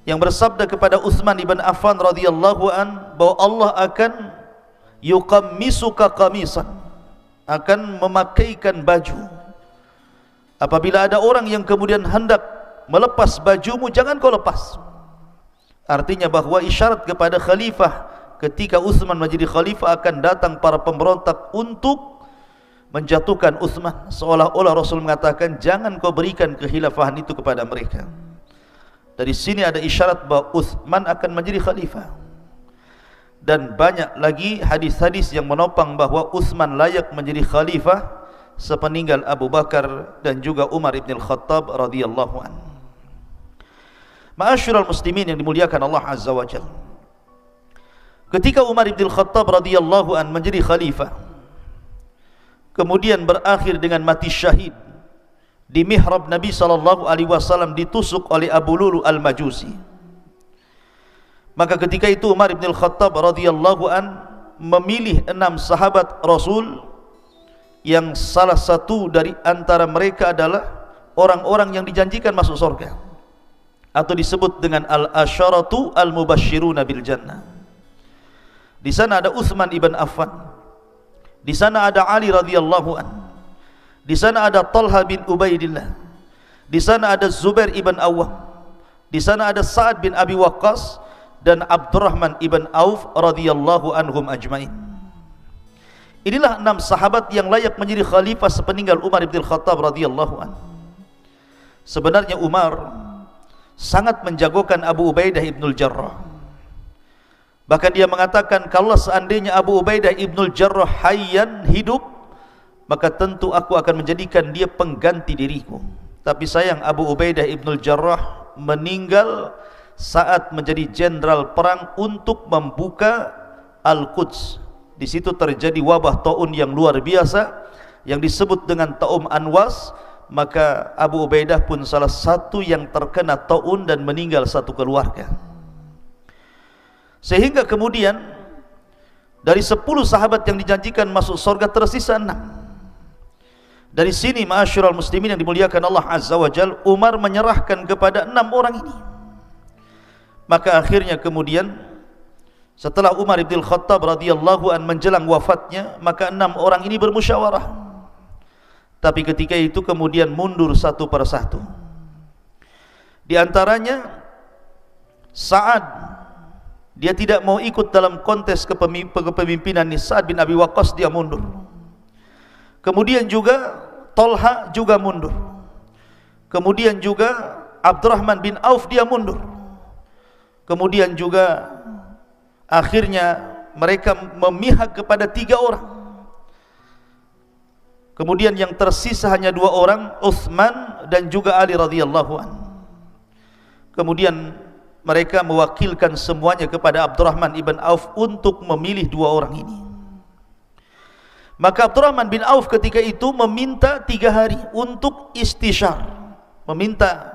[SPEAKER 1] yang bersabda kepada Utsman ibn Affan radhiyallahu anhu bahwa Allah akan yuqammisuka qamisan, akan memakaikan baju. Apabila ada orang yang kemudian hendak melepas bajumu, jangan kau lepas. Artinya bahwa isyarat kepada khalifah ketika Utsman menjadi khalifah akan datang para pemberontak untuk menjatuhkan Utsman. Seolah-olah Rasul mengatakan, jangan kau berikan kekhilafahan itu kepada mereka. Dari sini ada isyarat bahawa Utsman akan menjadi khalifah. Dan banyak lagi hadis-hadis yang menopang bahawa Utsman layak menjadi khalifah sepeninggal Abu Bakar dan juga Umar ibn al-Khattab radhiyallahu anhu. Ma'asyiral muslimin yang dimuliakan Allah Azza wa Jalla, ketika Umar ibn al-Khattab radhiyallahu anhu menjadi khalifah, kemudian berakhir dengan mati syahid di mihrab Nabi sallallahu alaihi wasallam, ditusuk oleh Abu Lulu al-Majusi. Maka ketika itu Umar ibn al-Khattab radhiyallahu anhu memilih 6 sahabat Rasul, yang salah satu dari antara mereka adalah orang-orang yang dijanjikan masuk surga, atau disebut dengan al-asyaratu al-mubasysyiruna bil jannah. Di sana ada Utsman ibn Affan, di sana ada Ali radhiyallahu anhu, di sana ada Talha bin Ubaidillah, di sana ada Zubair ibn Awwam, di sana ada Sa'ad bin Abi Waqqas dan Abdurrahman ibn Auf radhiyallahu anhum ajmain. Inilah 6 sahabat yang layak menjadi khalifah sepeninggal Umar ibn al-Khattab radhiyallahu anhu. Sebenarnya Umar sangat menjagokan Abu Ubaidah ibn al-Jarrah. Bahkan dia mengatakan, kalau seandainya Abu Ubaidah ibn al-Jarrah hayyan, hidup, maka tentu aku akan menjadikan dia pengganti diriku. Tapi sayang, Abu Ubaidah ibn al-Jarrah meninggal saat menjadi jenderal perang untuk membuka Al-Quds. Di situ terjadi wabah taun yang luar biasa yang disebut dengan Taum Anwas. Maka Abu Ubaidah pun salah satu yang terkena taun dan meninggal satu keluarga. Sehingga kemudian dari 10 sahabat yang dijanjikan masuk surga tersisa 6. Dari sini ma'asyiral muslimin yang dimuliakan Allah Azza wa Jalla, Umar menyerahkan kepada 6 orang ini. Maka akhirnya kemudian setelah Umar ibn al-Khattab radhiyallahu an menjelang wafatnya, maka 6 orang ini bermusyawarah. Tapi ketika itu kemudian mundur satu persatu. Di antaranya Sa'ad, dia tidak mau ikut dalam kontes kepemimpinan ini. Sa'ad bin Abi Waqqas dia mundur. Kemudian juga Talha juga mundur. Kemudian juga Abdurrahman bin Auf dia mundur. Kemudian juga akhirnya mereka memihak kepada 3 orang. Kemudian yang tersisa hanya 2 orang, Utsman dan juga Ali radhiyallahu anhu. Kemudian mereka mewakilkan semuanya kepada Abdurrahman ibn Auf untuk memilih 2 orang ini. Maka Abdurrahman bin Auf ketika itu meminta 3 hari untuk istisyar, meminta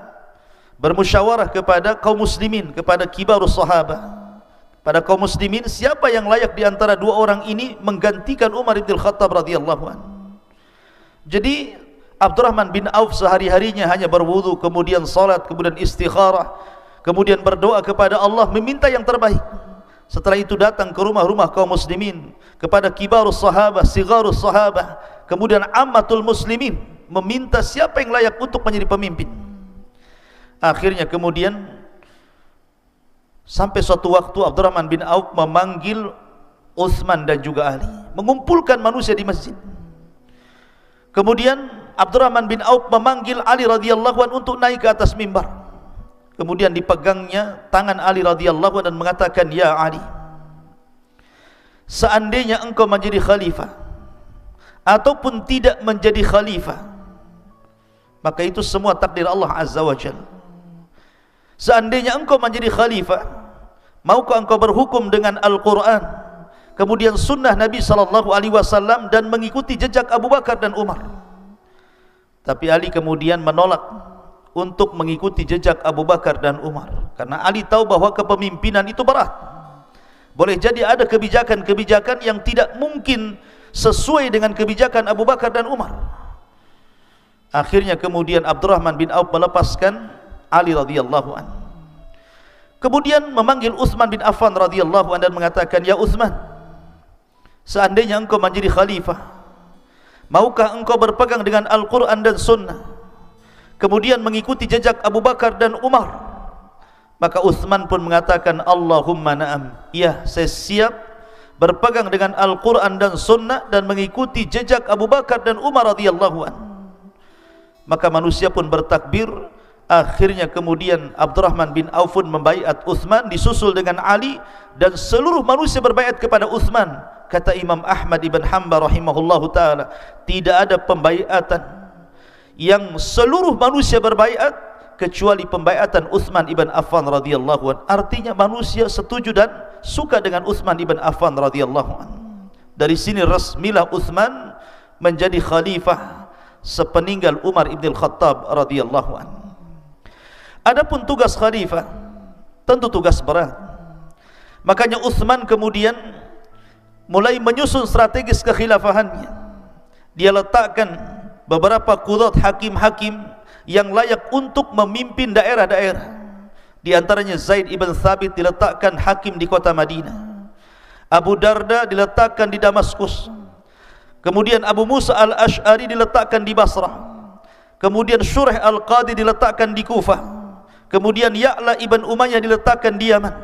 [SPEAKER 1] bermusyawarah kepada kaum muslimin, kepada kibarus sahabat, pada kaum muslimin, siapa yang layak di antara 2 orang ini menggantikan Umar bin Khattab radhiyallahu anhu. Jadi Abdurrahman bin Auf sehari-harinya hanya berwudu, kemudian salat, kemudian istikharah, kemudian berdoa kepada Allah meminta yang terbaik. Setelah itu datang ke rumah-rumah kaum muslimin, kepada kibarus sahabah, sigharus sahabah, kemudian ammatul muslimin, meminta siapa yang layak untuk menjadi pemimpin. Akhirnya kemudian sampai suatu waktu Abdurrahman bin Auf memanggil Utsman dan juga Ali, mengumpulkan manusia di masjid. Kemudian Abdurrahman bin Auf memanggil Ali radhiyallahu anhu untuk naik ke atas mimbar. Kemudian dipegangnya tangan Ali radhiyallahu anhu dan mengatakan, "Ya Ali, seandainya engkau menjadi khalifah ataupun tidak menjadi khalifah, maka itu semua takdir Allah Azza wa Jalla. Seandainya engkau menjadi khalifah, maukah engkau berhukum dengan Al-Quran, kemudian sunnah Nabi SAW, dan mengikuti jejak Abu Bakar dan Umar?" Tapi Ali kemudian menolak untuk mengikuti jejak Abu Bakar dan Umar, karena Ali tahu bahwa kepemimpinan itu berat. Boleh jadi ada kebijakan-kebijakan yang tidak mungkin sesuai dengan kebijakan Abu Bakar dan Umar. Akhirnya kemudian Abdurrahman bin Auf melepaskan Ali radhiyallahu anhu. Kemudian memanggil Utsman bin Affan radhiyallahu anhu dan mengatakan, "Ya Utsman, seandainya engkau menjadi khalifah, maukah engkau berpegang dengan Al-Quran dan Sunnah, kemudian mengikuti jejak Abu Bakar dan Umar, Maka Uthman pun mengatakan, Allahumma na'am, ya, saya siap berpegang dengan Al-Quran dan Sunnah dan mengikuti jejak Abu Bakar dan Umar radhiyallahu anhu. Maka manusia pun bertakbir. Akhirnya kemudian Abdurrahman bin Auf membaiat Uthman, disusul dengan Ali, dan seluruh manusia berbaiat kepada Uthman. Kata Imam Ahmad ibn Hanbal rahimahullahu ta'ala, tidak ada pembaiatan yang seluruh manusia berbaiat kecuali pembaiatan Uthman ibn Affan radhiyallahu anhu. Artinya manusia setuju dan suka dengan Uthman ibn Affan radhiyallahu anhu. Dari sini resmilah Uthman menjadi khalifah sepeninggal Umar ibn Khattab radhiyallahu anhu. Adapun tugas khalifah tentu tugas berat. Makanya Uthman kemudian mulai menyusun strategis kekhilafahannya. Dia letakkan beberapa qudat, hakim-hakim yang layak untuk memimpin daerah-daerah. Di antaranya Zaid ibn Thabit diletakkan hakim di kota Madinah. Abu Darda diletakkan di Damaskus. Kemudian Abu Musa al-Ash'ari diletakkan di Basrah. Kemudian Shurih al-Qadi diletakkan di Kufah. Kemudian Ya'la ibn Umayyah diletakkan di Yaman.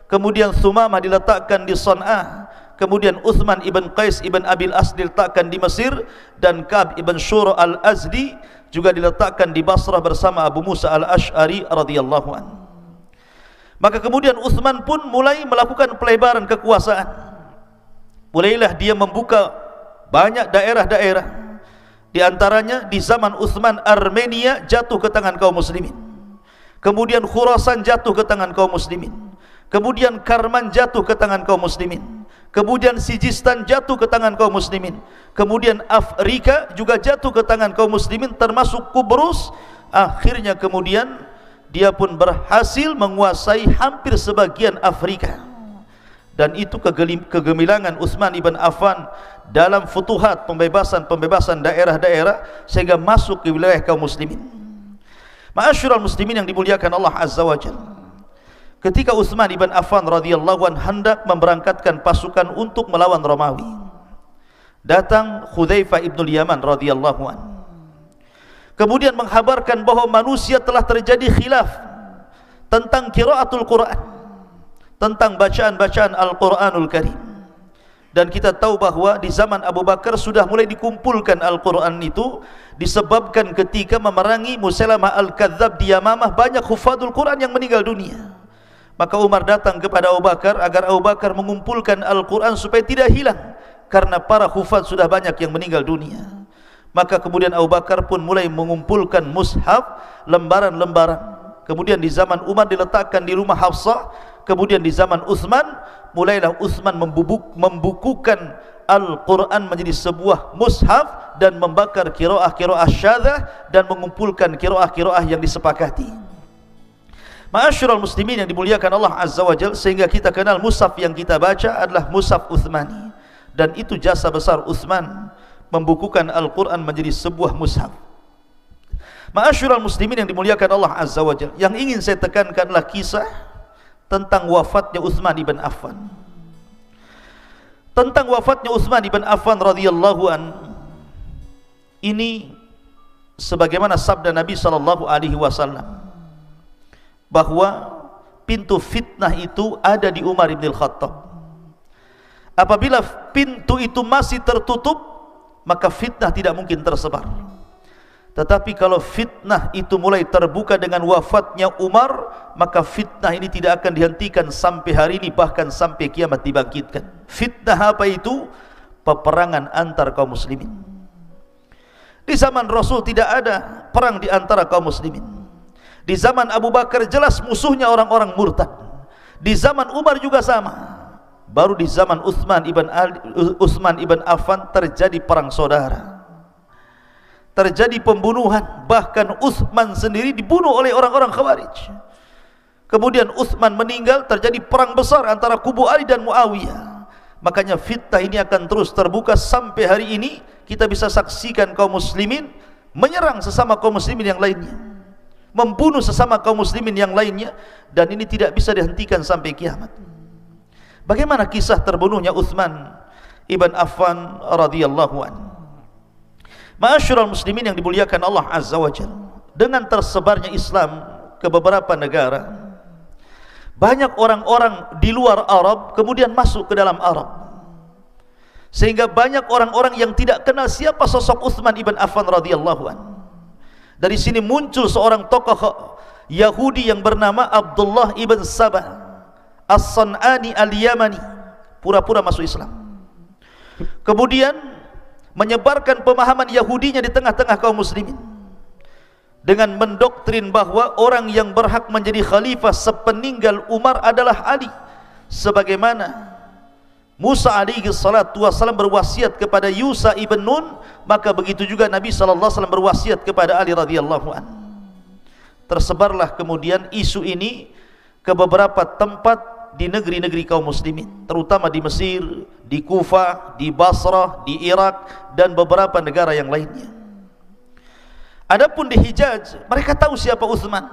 [SPEAKER 1] Kemudian Thumamah diletakkan di San'a. Kemudian Uthman ibn Qais ibn Abil As diletakkan di Mesir. Dan Ka'b ibn Shura al-Azdi juga diletakkan di Basrah bersama Abu Musa al-Ash'ari radhiyallahu anhu. Maka kemudian Uthman pun mulai melakukan pelebaran kekuasaan. Mulailah dia membuka banyak daerah-daerah. Di antaranya di zaman Uthman, Armenia jatuh ke tangan kaum muslimin. Kemudian Khurasan jatuh ke tangan kaum muslimin. Kemudian Karman jatuh ke tangan kaum muslimin. Kemudian Sijistan jatuh ke tangan kaum muslimin. Kemudian Afrika juga jatuh ke tangan kaum muslimin, termasuk Kubrus. Akhirnya kemudian dia pun berhasil menguasai hampir sebagian Afrika. Dan itu kegemilangan Uthman ibn Affan dalam futuhat, pembebasan daerah-daerah, sehingga masuk ke wilayah kaum muslimin. Ma'asyiral muslimin yang dimuliakan Allah Azza wa Jalla, ketika Uthman ibn Affan radhiyallahu anhu hendak memberangkatkan pasukan untuk melawan Romawi, datang Hudzaifah ibn Yaman radhiyallahu anhu, kemudian menghabarkan bahwa manusia telah terjadi khilaf tentang qiraatul Quran, tentang bacaan-bacaan Al-Quranul Karim. Dan kita tahu bahwa di zaman Abu Bakar sudah mulai dikumpulkan Al-Quran itu, disebabkan ketika memerangi Musailamah Al-Kadzab di Yamamah, banyak hufadul Quran yang meninggal dunia. Maka Umar datang kepada Abu Bakar agar Abu Bakar mengumpulkan Al-Quran supaya tidak hilang, karena para hufad sudah banyak yang meninggal dunia. Maka kemudian Abu Bakar pun mulai mengumpulkan mushaf, lembaran-lembaran. Kemudian di zaman Umar diletakkan di rumah Hafsah. Kemudian di zaman Uthman, mulailah Uthman membukukan Al-Quran menjadi sebuah mushaf dan membakar qiraah-qiraah syadzah dan mengumpulkan qiraah-qiraah yang disepakati. Ma'asyiral muslimin yang dimuliakan Allah Azza wa Jalla, sehingga kita kenal mushaf yang kita baca adalah mushaf Uthmani. Dan itu jasa besar Uthman membukukan Al-Quran menjadi sebuah mushaf. Ma'asyiral muslimin yang dimuliakan Allah Azza wa Jalla, yang ingin saya tekankan adalah kisah tentang wafatnya Uthman ibn Affan. Tentang wafatnya Uthman ibn Affan radhiyallahu an, ini sebagaimana sabda Nabi sallallahu alaihi wasallam bahwa pintu fitnah itu ada di Umar ibn Khattab. Apabila pintu itu masih tertutup, maka fitnah tidak mungkin tersebar. Tetapi kalau fitnah itu mulai terbuka dengan wafatnya Umar, maka fitnah ini tidak akan dihentikan sampai hari ini, bahkan sampai kiamat dibangkitkan. Fitnah apa itu? Peperangan antar kaum muslimin. Di zaman Rasul tidak ada perang di antara kaum muslimin. Di zaman Abu Bakar jelas musuhnya orang-orang murtad. Di zaman Umar juga sama. Baru di zaman Uthman ibn Affan terjadi perang saudara, terjadi pembunuhan. Bahkan Uthman sendiri dibunuh oleh orang-orang Khawarij. Kemudian Uthman meninggal, terjadi perang besar antara kubu Ali dan Muawiyah. Makanya fitnah ini akan terus terbuka sampai hari ini. Kita bisa saksikan kaum muslimin menyerang sesama kaum muslimin yang lainnya, membunuh sesama kaum muslimin yang lainnya, dan ini tidak bisa dihentikan sampai kiamat. Bagaimana kisah terbunuhnya Uthman ibn Affan radhiyallahu anhu? Ma'asyiral muslimin yang dimuliakan Allah Azza wa Jalla, dengan tersebarnya Islam ke beberapa negara, banyak orang-orang di luar Arab kemudian masuk ke dalam Arab, sehingga banyak orang-orang yang tidak kenal siapa sosok Utsman ibn Affan radhiyallahu an. Dari sini muncul seorang tokoh Yahudi yang bernama Abdullah ibn Sabah As-San'ani Al-Yamani, pura-pura masuk Islam, kemudian menyebarkan pemahaman Yahudinya di tengah-tengah kaum muslimin dengan mendoktrin bahwa orang yang berhak menjadi khalifah sepeninggal Umar adalah Ali, sebagaimana Musa alaihi salatu wasallam berwasiat kepada Yusa ibn Nun, maka begitu juga Nabi sallallahu alaihi wasallam berwasiat kepada Ali radhiyallahu an. Tersebarlah kemudian isu ini ke beberapa tempat di negeri-negeri kaum muslimin, terutama di Mesir, di Kufah, di Basrah, di Irak, dan beberapa negara yang lainnya. Adapun di Hijaz, mereka tahu siapa Utsman,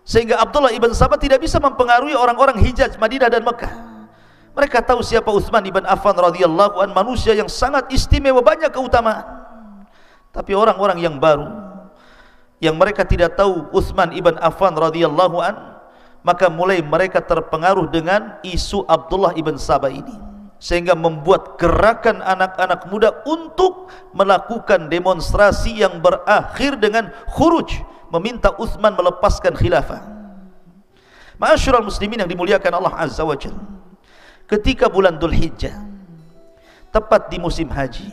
[SPEAKER 1] sehingga Abdullah ibn Sabah tidak bisa mempengaruhi orang-orang Hijaz, Madinah dan Mekah. Mereka tahu siapa Utsman ibn Affan radhiyallahu an, manusia yang sangat istimewa, banyak keutamaan. Tapi orang-orang yang baru, yang mereka tidak tahu Utsman ibn Affan radhiyallahu an, maka mulai mereka terpengaruh dengan isu Abdullah ibn Sabah ini, sehingga membuat gerakan anak-anak muda untuk melakukan demonstrasi yang berakhir dengan khuruj, meminta Utsman melepaskan khilafah. Ma'asyiral muslimin yang dimuliakan Allah Azza wa Jalla, ketika bulan Dzulhijjah, tepat di musim haji,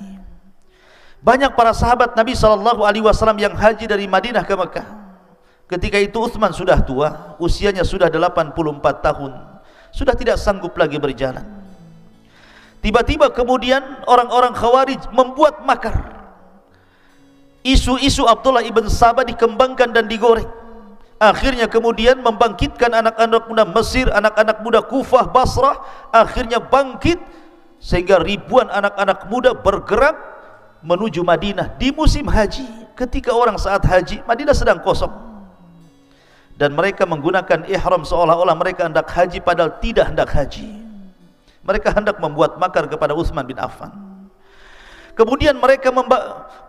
[SPEAKER 1] banyak para sahabat Nabi SAW yang haji dari Madinah ke Mekah. Ketika itu Utsman sudah tua, usianya sudah 84 tahun, sudah tidak sanggup lagi berjalan. Tiba-tiba kemudian orang-orang Khawarij membuat makar. Isu-isu Abdullah ibn Sabah dikembangkan dan digoreng. Akhirnya kemudian membangkitkan anak-anak muda Mesir, anak-anak muda Kufah, Basrah, akhirnya bangkit, sehingga ribuan anak-anak muda bergerak menuju Madinah di musim haji. Ketika orang saat haji, Madinah sedang kosong, dan mereka menggunakan ihram seolah-olah mereka hendak haji, padahal tidak hendak haji. Mereka hendak membuat makar kepada Utsman bin Affan. Kemudian mereka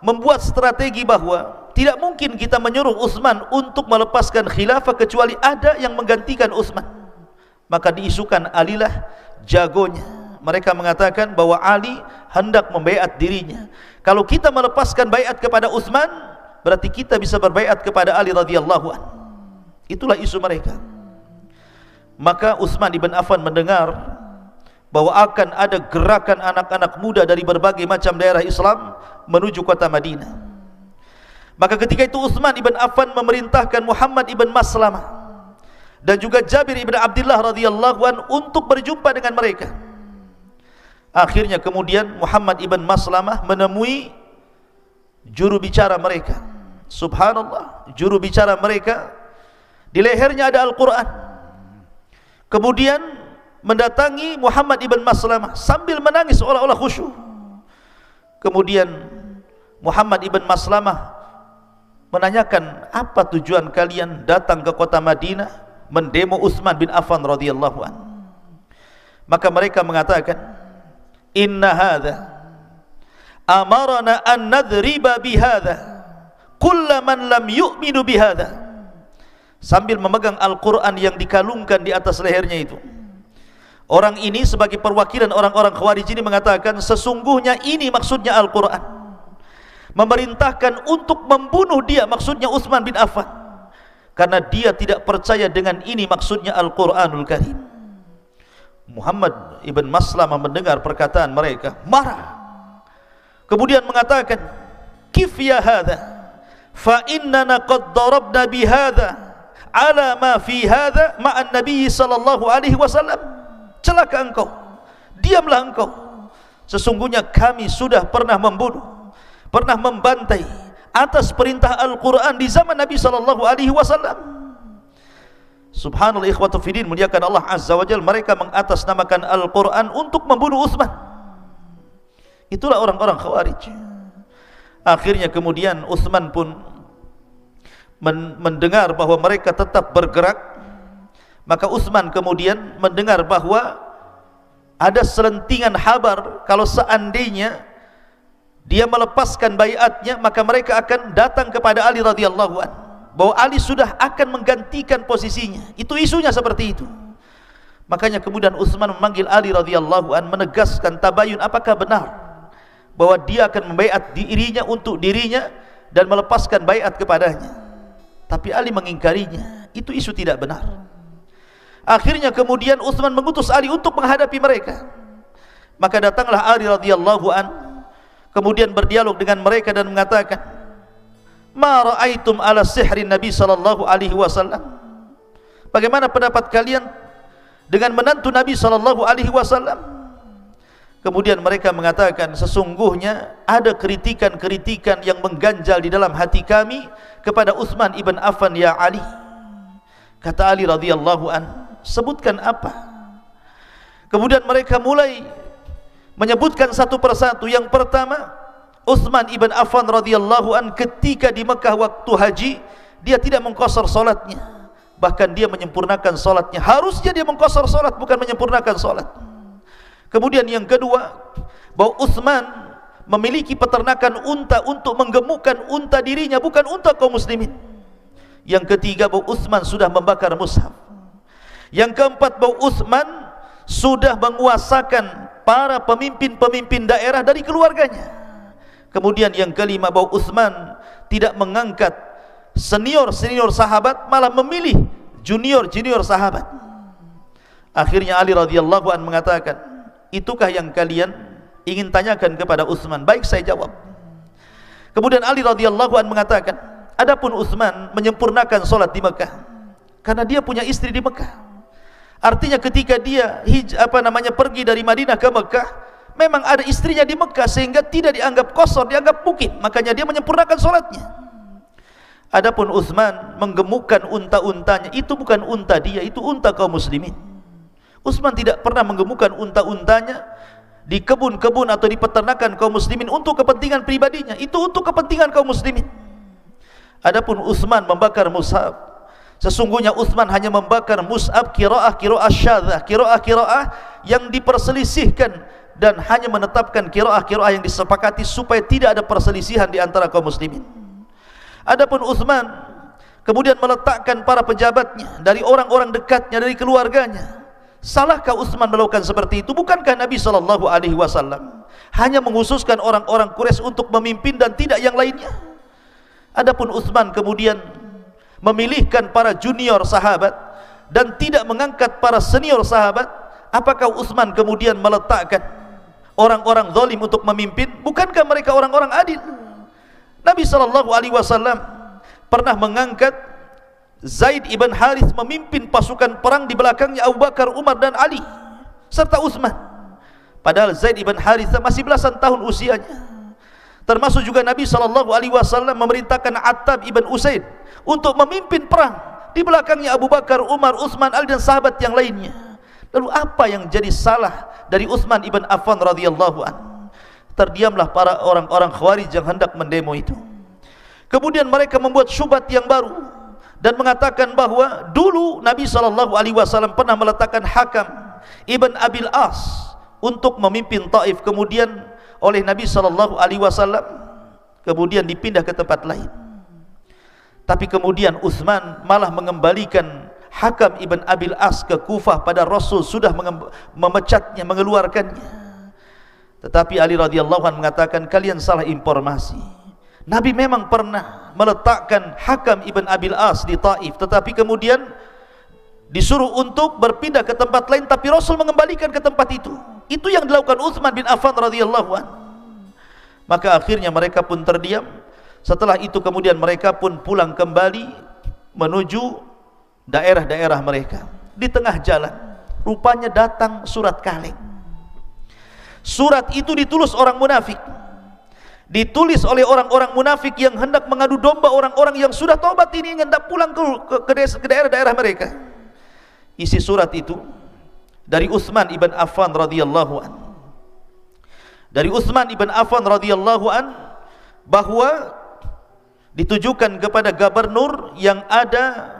[SPEAKER 1] membuat strategi bahwa tidak mungkin kita menyuruh Utsman untuk melepaskan khilafah kecuali ada yang menggantikan Utsman. Maka diisukan Alilah jagonya. Mereka mengatakan bahwa Ali hendak membaiat dirinya. Kalau kita melepaskan baiat kepada Utsman, berarti kita bisa berbaiat kepada Ali radhiyallahu an. Itulah isu mereka. Maka Utsman ibn Affan mendengar bahwa akan ada gerakan anak-anak muda dari berbagai macam daerah Islam menuju kota Madinah. Maka ketika itu Utsman ibn Affan memerintahkan Muhammad ibn Maslamah dan juga Jabir ibn Abdullah radhiyallahu an untuk berjumpa dengan mereka. Akhirnya kemudian Muhammad ibn Maslamah menemui juru bicara mereka. Subhanallah, juru bicara mereka di lehernya ada Al-Quran. Kemudian mendatangi Muhammad ibn Maslamah sambil menangis seolah-olah khusyuk. Kemudian Muhammad ibn Maslamah menanyakan, apa tujuan kalian datang ke kota Madinah mendemo Utsman bin Affan radhiyallahu an? Maka mereka mengatakan, inna hadza amarna an nadriba bihadza kulla man lam yu'minu bihadza, sambil memegang Al-Quran yang dikalungkan di atas lehernya itu. Orang ini sebagai perwakilan orang-orang Khawarij ini mengatakan, sesungguhnya ini maksudnya Al-Quran, memerintahkan untuk membunuh dia, maksudnya Utsman bin Affan, karena dia tidak percaya dengan ini maksudnya Al-Quranul Karim. Muhammad ibn Maslamah mendengar perkataan mereka, marah, kemudian mengatakan, kif ya hadha fa innana qad darabna bihadha ala ma fi hadha ma'an nabi sallallahu alaihi wasallam. Celaka engkau, diamlah engkau, sesungguhnya kami sudah pernah membunuh, pernah membantai atas perintah Al-Quran di zaman Nabi sallallahu alaihi wasallam. Subhanallah, ikhwatu fiddin, muliakan Allah Azza wa Jalla, mereka mengatasnamakan Al-Quran untuk membunuh Utsman. Itulah orang-orang Khawarij. Akhirnya kemudian Utsman pun mendengar bahwa mereka tetap bergerak. Maka Utsman kemudian mendengar bahwa ada selentingan kabar kalau seandainya dia melepaskan baiatnya, maka mereka akan datang kepada Ali radhiyallahu an, bahwa Ali sudah akan menggantikan posisinya. Itu isunya seperti itu. Makanya kemudian Utsman memanggil Ali radhiyallahu an, menegaskan tabayun, apakah benar bahwa dia akan membaiat dirinya untuk dirinya dan melepaskan baiat kepadanya. Tapi Ali mengingkarinya. Itu isu tidak benar. Akhirnya kemudian Utsman mengutus Ali untuk menghadapi mereka. Maka datanglah Ali radhiyallahu an, kemudian berdialog dengan mereka dan mengatakan, "Ma ra'aitum ala sihri Nabi sallallahu alaihi wasallam?" Bagaimana pendapat kalian dengan menantu Nabi sallallahu alaihi wasallam? Kemudian mereka mengatakan, sesungguhnya ada kritikan-kritikan yang mengganjal di dalam hati kami kepada Utsman ibn Affan ya Ali. Kata Ali radhiyallahu an, sebutkan apa? Kemudian mereka mulai menyebutkan satu persatu. Yang pertama, Utsman ibn Affan radhiyallahu an ketika di Mekah waktu haji, dia tidak mengqashar salatnya. Bahkan dia menyempurnakan salatnya. Harusnya dia mengqashar salat, bukan menyempurnakan salat. Kemudian yang kedua, bahwa Utsman memiliki peternakan unta untuk menggemukkan unta dirinya, bukan unta kaum muslimin. Yang ketiga, bahwa Utsman sudah membakar mushaf. Yang keempat, bahwa Utsman sudah menguasakan para pemimpin-pemimpin daerah dari keluarganya. Kemudian yang kelima, bahwa Utsman tidak mengangkat senior-senior sahabat, malah memilih junior-junior sahabat. Akhirnya Ali radhiyallahu an mengatakan, itukah yang kalian ingin tanyakan kepada Utsman? Baik, saya jawab. Kemudian Ali radhiyallahu an mengatakan, adapun Utsman menyempurnakan solat di Mekah karena dia punya istri di Mekah. Artinya ketika dia pergi dari Madinah ke Mekah, memang ada istrinya di Mekah sehingga tidak dianggap qashar, dianggap mukif. Makanya dia menyempurnakan solatnya. Adapun Utsman menggemukkan unta-untanya, itu bukan unta dia, itu unta kaum muslimin. Utsman tidak pernah menggemukkan unta-untanya di kebun-kebun atau di peternakan kaum muslimin untuk kepentingan pribadinya, itu untuk kepentingan kaum muslimin. Adapun Utsman membakar mushaf, sesungguhnya Utsman hanya membakar mushaf qiraah syadzah, qiraah yang diperselisihkan, dan hanya menetapkan qiraah yang disepakati supaya tidak ada perselisihan di antara kaum muslimin. Adapun Utsman kemudian meletakkan para pejabatnya, dari orang-orang dekatnya, dari keluarganya. Salahkah Utsman melakukan seperti itu? Bukankah Nabi sallallahu alaihi wasallam hanya menghususkan orang-orang Quraisy untuk memimpin dan tidak yang lainnya? Adapun Utsman kemudian memilihkan para junior sahabat dan tidak mengangkat para senior sahabat. Apakah Utsman kemudian meletakkan orang-orang zalim untuk memimpin? Bukankah mereka orang-orang adil? Nabi sallallahu alaihi wasallam pernah mengangkat Zaid ibn Harith memimpin pasukan perang di belakangnya Abu Bakar, Umar dan Ali serta Utsman. Padahal Zaid ibn Harith masih belasan tahun usianya. Termasuk juga Nabi sallallahu alaihi wasallam memerintahkan Attab ibn Usaid untuk memimpin perang di belakangnya Abu Bakar, Umar, Utsman, Ali dan sahabat yang lainnya. Lalu apa yang jadi salah dari Utsman ibn Affan radhiyallahu an? Terdiamlah para orang-orang Khawarij yang hendak mendemo itu. Kemudian mereka membuat syubhat yang baru dan mengatakan bahwa dulu Nabi sallallahu alaihi wasallam pernah meletakkan Hakam ibn Abil As untuk memimpin Taif, kemudian oleh Nabi sallallahu alaihi wasallam kemudian dipindah ke tempat lain. Tapi kemudian Utsman malah mengembalikan Hakam ibn Abil As ke Kufah, pada Rasul sudah memecatnya, mengeluarkannya. Tetapi Ali radhiyallahu anhu mengatakan, kalian salah informasi. Nabi memang pernah meletakkan Hakam ibn Abil As di Taif, tetapi kemudian disuruh untuk berpindah ke tempat lain, tapi Rasul mengembalikan ke tempat itu. Itu yang dilakukan Utsman bin Affan radhiyallahu anhu. Maka akhirnya mereka pun terdiam. Setelah itu kemudian mereka pun pulang kembali menuju daerah-daerah mereka. Di tengah jalan rupanya datang surat kaleng. Surat itu ditulis orang munafik, ditulis oleh orang-orang munafik yang hendak mengadu domba orang-orang yang sudah taubat ini, hendak pulang ke daerah-daerah mereka. Isi surat itu dari Utsman ibn Affan radhiyallahu an. Dari Utsman ibn Affan radhiyallahu an, bahwa ditujukan kepada gubernur yang ada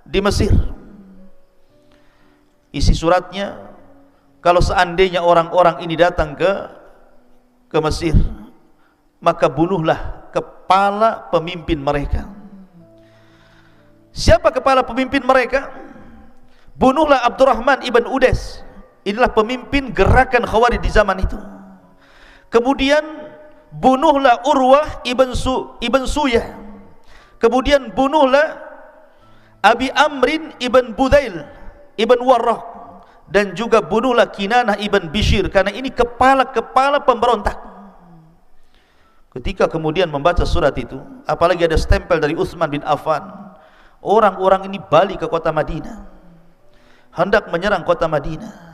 [SPEAKER 1] di Mesir. Isi suratnya, kalau seandainya orang-orang ini datang ke Mesir, maka bunuhlah kepala pemimpin mereka. Siapa kepala pemimpin mereka? bunuhlah Abdurrahman ibn Udes. Inilah pemimpin gerakan Khawarij di zaman itu. Kemudian bunuhlah Urwah ibn Suyah. Kemudian bunuhlah Abi Amrin ibn Budail ibn Warraq, dan juga bunuhlah Kinanah ibn Bishir, karena ini kepala-kepala pemberontak. Ketika kemudian membaca surat itu, apalagi ada stempel dari Utsman bin Affan, orang-orang ini balik ke kota Madinah, hendak menyerang kota Madinah.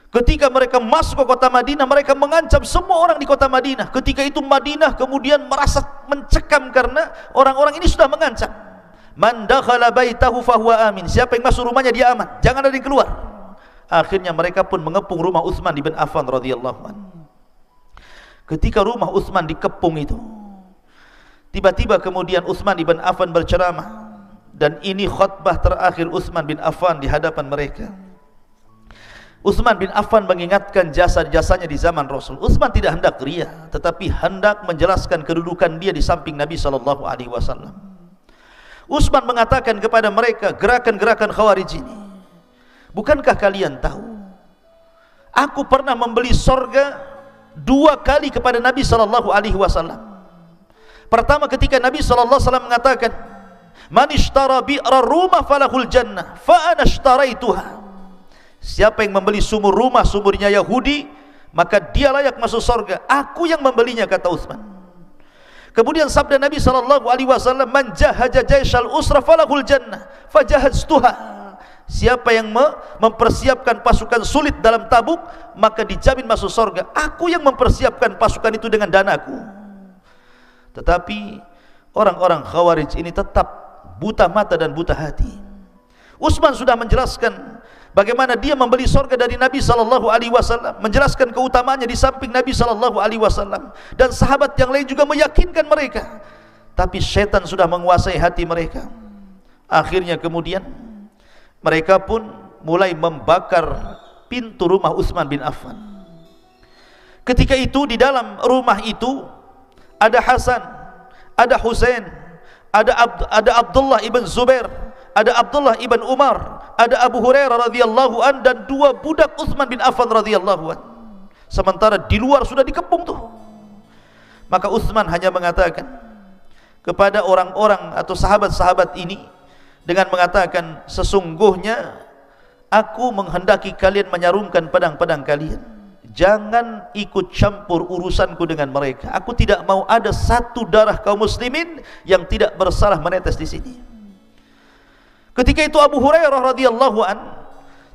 [SPEAKER 1] Ketika mereka masuk ke kota Madinah, mereka mengancam semua orang di kota Madinah. Ketika itu Madinah kemudian merasa mencekam karena orang-orang ini sudah mengancam. Man dakhala baitahu fahuwa amin. Siapa yang masuk rumahnya dia aman, jangan ada yang keluar. Akhirnya mereka pun mengepung rumah Utsman bin Affan radhiyallahu anhu. Ketika rumah Utsman dikepung itu, tiba-tiba kemudian Utsman bin Affan berceramah, dan ini khutbah terakhir Utsman bin Affan di hadapan mereka. Utsman bin Affan mengingatkan jasa-jasanya di zaman Rasul. Utsman tidak hendak ria, tetapi hendak menjelaskan kedudukan dia di samping Nabi sallallahu alaihi wasallam. Utsman mengatakan kepada mereka, gerakan-gerakan Khawarij ini, bukankah kalian tahu aku pernah membeli sorga 2 kali kepada Nabi sallallahu alaihi wasallam. Pertama ketika Nabi sallallahu alaihi wasallam mengatakan, "Man ishtara bi'ra rumah falahul jannah, fa ana ishtaraituha." Siapa yang membeli sumur rumah, sumurnya Yahudi, maka dia layak masuk surga. Aku yang membelinya, kata Utsman. Kemudian sabda Nabi sallallahu alaihi wasallam, "Man jahaja jaishal usra falahul jannah, fajahaztuha." Siapa yang mempersiapkan pasukan sulit dalam Tabuk, maka dijamin masuk surga. Aku yang mempersiapkan pasukan itu dengan danaku. Tetapi orang-orang Khawarij ini tetap buta mata dan buta hati. Utsman sudah menjelaskan bagaimana dia membeli surga dari Nabi sallallahu alaihi wasallam, menjelaskan keutamaannya di samping Nabi sallallahu alaihi wasallam, dan sahabat yang lain juga meyakinkan mereka. Tapi syaitan sudah menguasai hati mereka. Akhirnya kemudian mereka pun mulai membakar pintu rumah Utsman bin Affan. Ketika itu di dalam rumah itu ada Hasan, ada Husain, ada Abdullah ibn Zubair, ada Abdullah ibn Umar, ada Abu Hurairah radhiyallahu an, dan 2 budak Utsman bin Affan radhiyallahu an. Sementara di luar sudah dikepung tuh. Maka Utsman hanya mengatakan kepada orang-orang atau sahabat-sahabat ini dengan mengatakan, sesungguhnya aku menghendaki kalian menyarungkan pedang-pedang kalian. Jangan ikut campur urusanku dengan mereka. Aku tidak mau ada satu darah kaum muslimin yang tidak bersalah menetes di sini. Ketika itu Abu Hurairah radhiyallahu an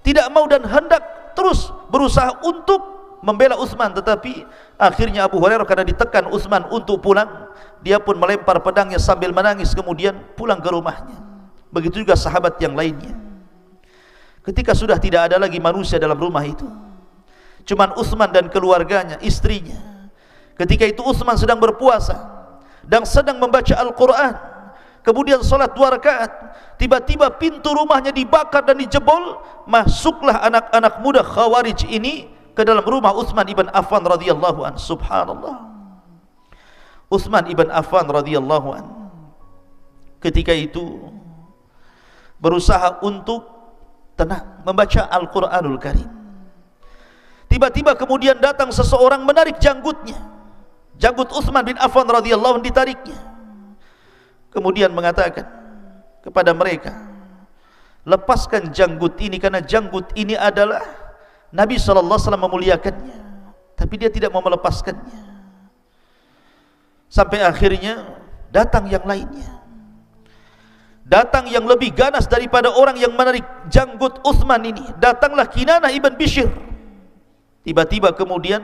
[SPEAKER 1] tidak mau dan hendak terus berusaha untuk membela Utsman, tetapi akhirnya Abu Hurairah karena ditekan Utsman untuk pulang, dia pun melempar pedangnya sambil menangis, kemudian pulang ke rumahnya. Begitu juga sahabat yang lainnya. Ketika sudah tidak ada lagi manusia dalam rumah itu, cuman Utsman dan keluarganya, istrinya. Ketika itu Utsman sedang berpuasa dan sedang membaca Al-Quran, kemudian sholat 2 rakaat. Tiba-tiba pintu rumahnya dibakar dan dijebol. Masuklah anak-anak muda Khawarij ini ke dalam rumah Utsman ibn Affan radhiyallahu an. Subhanallah. Utsman ibn Affan radhiyallahu an ketika itu berusaha untuk tenang membaca Al-Quranul Karim. Tiba-tiba kemudian datang seseorang menarik janggutnya. Janggut Utsman bin Affan radhiyallahu an ditariknya. Kemudian mengatakan kepada mereka, lepaskan janggut ini, karena janggut ini adalah Nabi sallallahu alaihi wasallam memuliakannya, tapi dia tidak mau melepaskannya. Sampai akhirnya datang yang lainnya, datang yang lebih ganas daripada orang yang menarik janggut Utsman ini. Datanglah Kinanah ibn Bishir. Tiba-tiba kemudian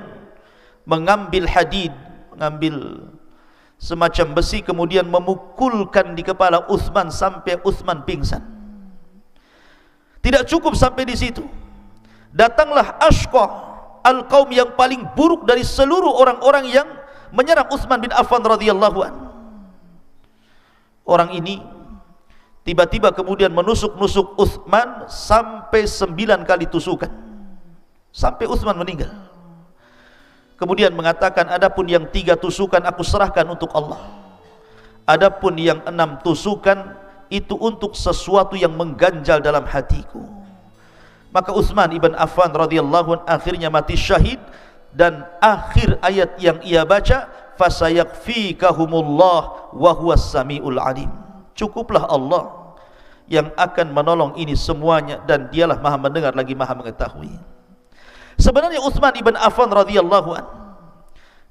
[SPEAKER 1] mengambil hadid, mengambil semacam besi, kemudian memukulkan di kepala Utsman sampai Utsman pingsan. Tidak cukup sampai di situ, datanglah Ashqa al-Qaum, yang paling buruk dari seluruh orang-orang yang menyerang Utsman bin Affan radhiyallahu an. Orang ini tiba-tiba kemudian menusuk-nusuk Utsman sampai 9 kali tusukan, sampai Utsman meninggal. Kemudian mengatakan, adapun yang 3 tusukan aku serahkan untuk Allah, adapun yang 6 tusukan itu untuk sesuatu yang mengganjal dalam hatiku. Maka Utsman ibn Affan radhiyallahu anhu akhirnya mati syahid, dan akhir ayat yang ia baca, fasayakfikahumullah wa huwas samiul alim. Cukuplah Allah yang akan menolong ini semuanya, dan dialah maha mendengar lagi maha mengetahui. Sebenarnya Utsman ibn Affan radhiyallahu anhu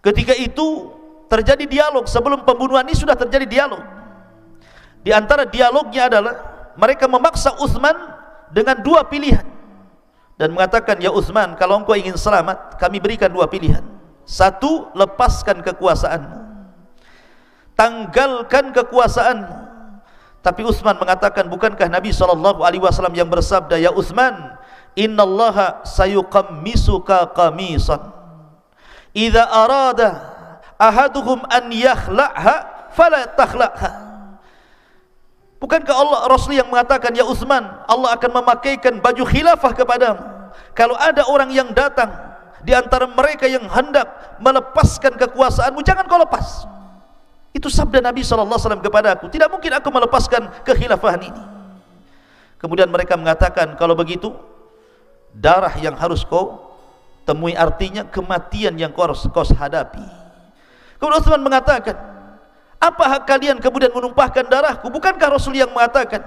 [SPEAKER 1] ketika itu terjadi dialog. Sebelum pembunuhan ini sudah terjadi dialog. Di antara dialognya adalah mereka memaksa Utsman dengan dua pilihan dan mengatakan, ya Utsman, kalau engkau ingin selamat, kami berikan dua pilihan. Satu, lepaskan kekuasaanmu, tanggalkan kekuasaanmu. Tapi Utsman mengatakan, bukankah Nabi SAW yang bersabda, ya Utsman, innallaha sayuqammisuka qamisan idza arada ahaduhum an yakhla'ha fala takhla'ha. Bukankah Allah, Rasul yang mengatakan, ya Utsman, Allah akan memakaikan baju khilafah kepadamu kalau ada orang yang datang di antara mereka yang hendak melepaskan kekuasaanmu, jangan kau lepas. Itu sabda Nabi SAW kepada aku. Tidak mungkin aku melepaskan kekhilafahan ini. Kemudian mereka mengatakan, kalau begitu darah yang harus kau temui, artinya kematian yang kau harus hadapi. Kemudian Utsman mengatakan, apa hak kalian kemudian menumpahkan darahku? Bukankah Rasul yang mengatakan,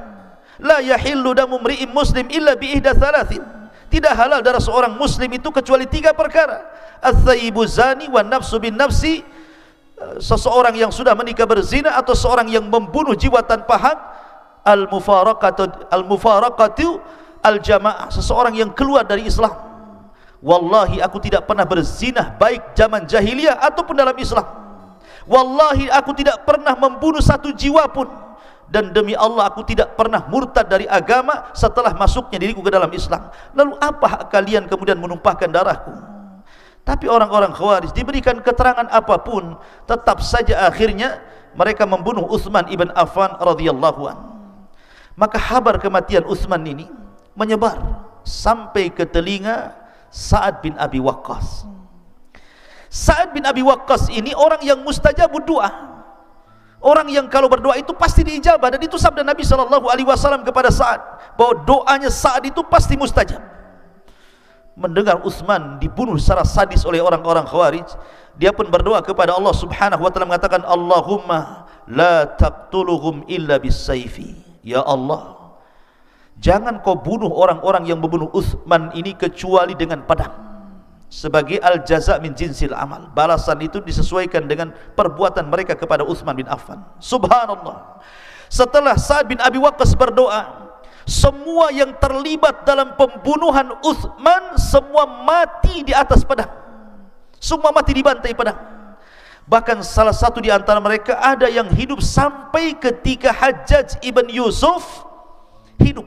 [SPEAKER 1] la yahillu damu mri'in muslim illa bi ihda thalathin. Tidak halal darah seorang muslim itu kecuali tiga perkara. Ats-tsayyibu zani wan nafsu bin nafsi, seseorang yang sudah menikah berzina, atau seorang yang membunuh jiwa tanpa hak. Al-mufaraqatu al-jamaah, seseorang yang keluar dari Islam. Wallahi aku tidak pernah berzina, baik zaman jahiliyah ataupun dalam Islam. Wallahi aku tidak pernah membunuh satu jiwa pun, dan demi Allah aku tidak pernah murtad dari agama setelah masuknya diriku ke dalam Islam. Lalu apa hak kalian kemudian menumpahkan darahku? Tapi orang-orang Khawarij diberikan keterangan apapun, tetap saja akhirnya mereka membunuh Utsman ibn Affan radhiyallahu anhu. Maka kabar kematian Utsman ini menyebar sampai ke telinga Sa'ad bin Abi Waqqas. Sa'ad bin Abi Waqqas ini orang yang mustajabud doa, orang yang kalau berdoa itu pasti diijabah, dan itu sabda Nabi SAW kepada Sa'ad, bahwa doanya Sa'ad itu pasti mustajab. Mendengar Utsman dibunuh secara sadis oleh orang-orang Khawarij, dia pun berdoa kepada Allah Subhanahu wa taala, mengatakan, Allahumma la taqtuluhum illa bisayfi. Ya Allah, jangan kau bunuh orang-orang yang membunuh Utsman ini kecuali dengan pedang. Sebagai al-jaza min jinsil amal, balasan itu disesuaikan dengan perbuatan mereka kepada Utsman bin Affan. Subhanallah. Setelah Sa'ad bin Abi Waqqas berdoa, semua yang terlibat dalam pembunuhan Utsman semua mati di atas pedang. Semua mati dibantai pedang. Bahkan salah satu di antara mereka ada yang hidup sampai ketika Hajjaj ibn Yusuf hidup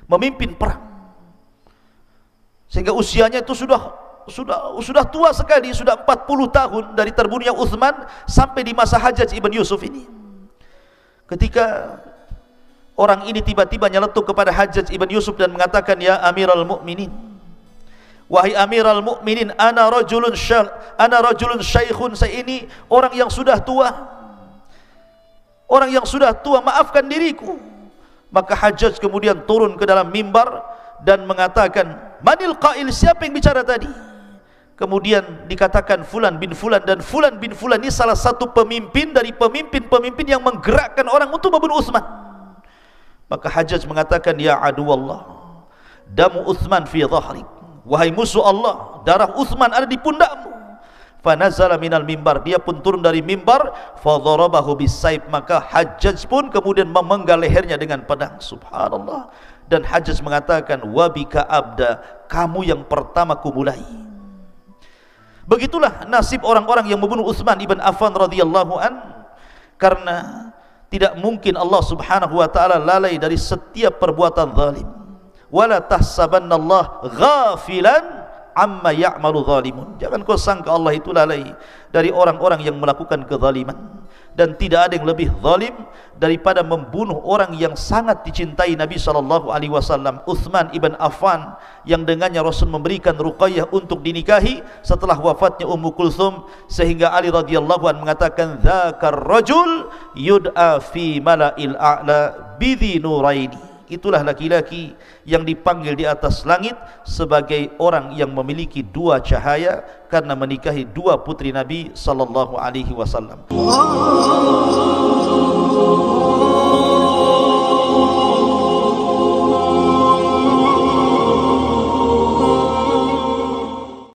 [SPEAKER 1] memimpin perang, sehingga usianya itu sudah tua sekali, sudah 40 tahun dari terbunuhnya Utsman sampai di masa Hajjaj ibn Yusuf ini. Ketika orang ini tiba-tiba nyeletuk kepada Hajjaj ibn Yusuf dan mengatakan, ya Amiral Mukminin, wahai Amiral Mukminin, ana rajulun syaikhun, saya ini orang yang sudah tua, maafkan diriku. Maka Hajjaj kemudian turun ke dalam mimbar dan mengatakan, manil qail, siapa yang bicara tadi? Kemudian dikatakan Fulan bin Fulan, dan Fulan bin Fulan ini salah satu pemimpin dari pemimpin-pemimpin yang menggerakkan orang untuk membunuh Utsman. Maka Hajjaj mengatakan, ya aduwallah, damu Utsman fi dhahrik, wahai musuh Allah, darah Utsman ada di pundakmu. Fanazala minal mimbar, dia pun turun dari mimbar, fadharabahu bisaib, maka Hajjaj pun kemudian memenggal lehernya dengan pedang. Subhanallah. Dan Hajjaj mengatakan, wabika abda, kamu yang pertama kumulai. Begitulah nasib orang-orang yang membunuh Utsman ibn Affan radhiyallahu an, karena tidak mungkin Allah Subhanahu wa taala lalai dari setiap perbuatan zalim. Wala tahsabannallaha ghafilan amma ya'malu zalimun. Jangan kau sangka Allah itu lalai dari orang-orang yang melakukan kezaliman. Dan tidak ada yang lebih zalim daripada membunuh orang yang sangat dicintai Nabi SAW, Utsman ibn Affan, yang dengannya Rasul memberikan Ruqayyah untuk dinikahi setelah wafatnya Ummu Kulthum, sehingga Ali radhiyallahu anhu mengatakan, dzakar rajul yud'a fi mala'il a'la bidhi nuraini. itulah laki-laki yang dipanggil di atas langit sebagai orang yang memiliki dua cahaya karena menikahi dua putri Nabi sallallahu alaihi wasallam.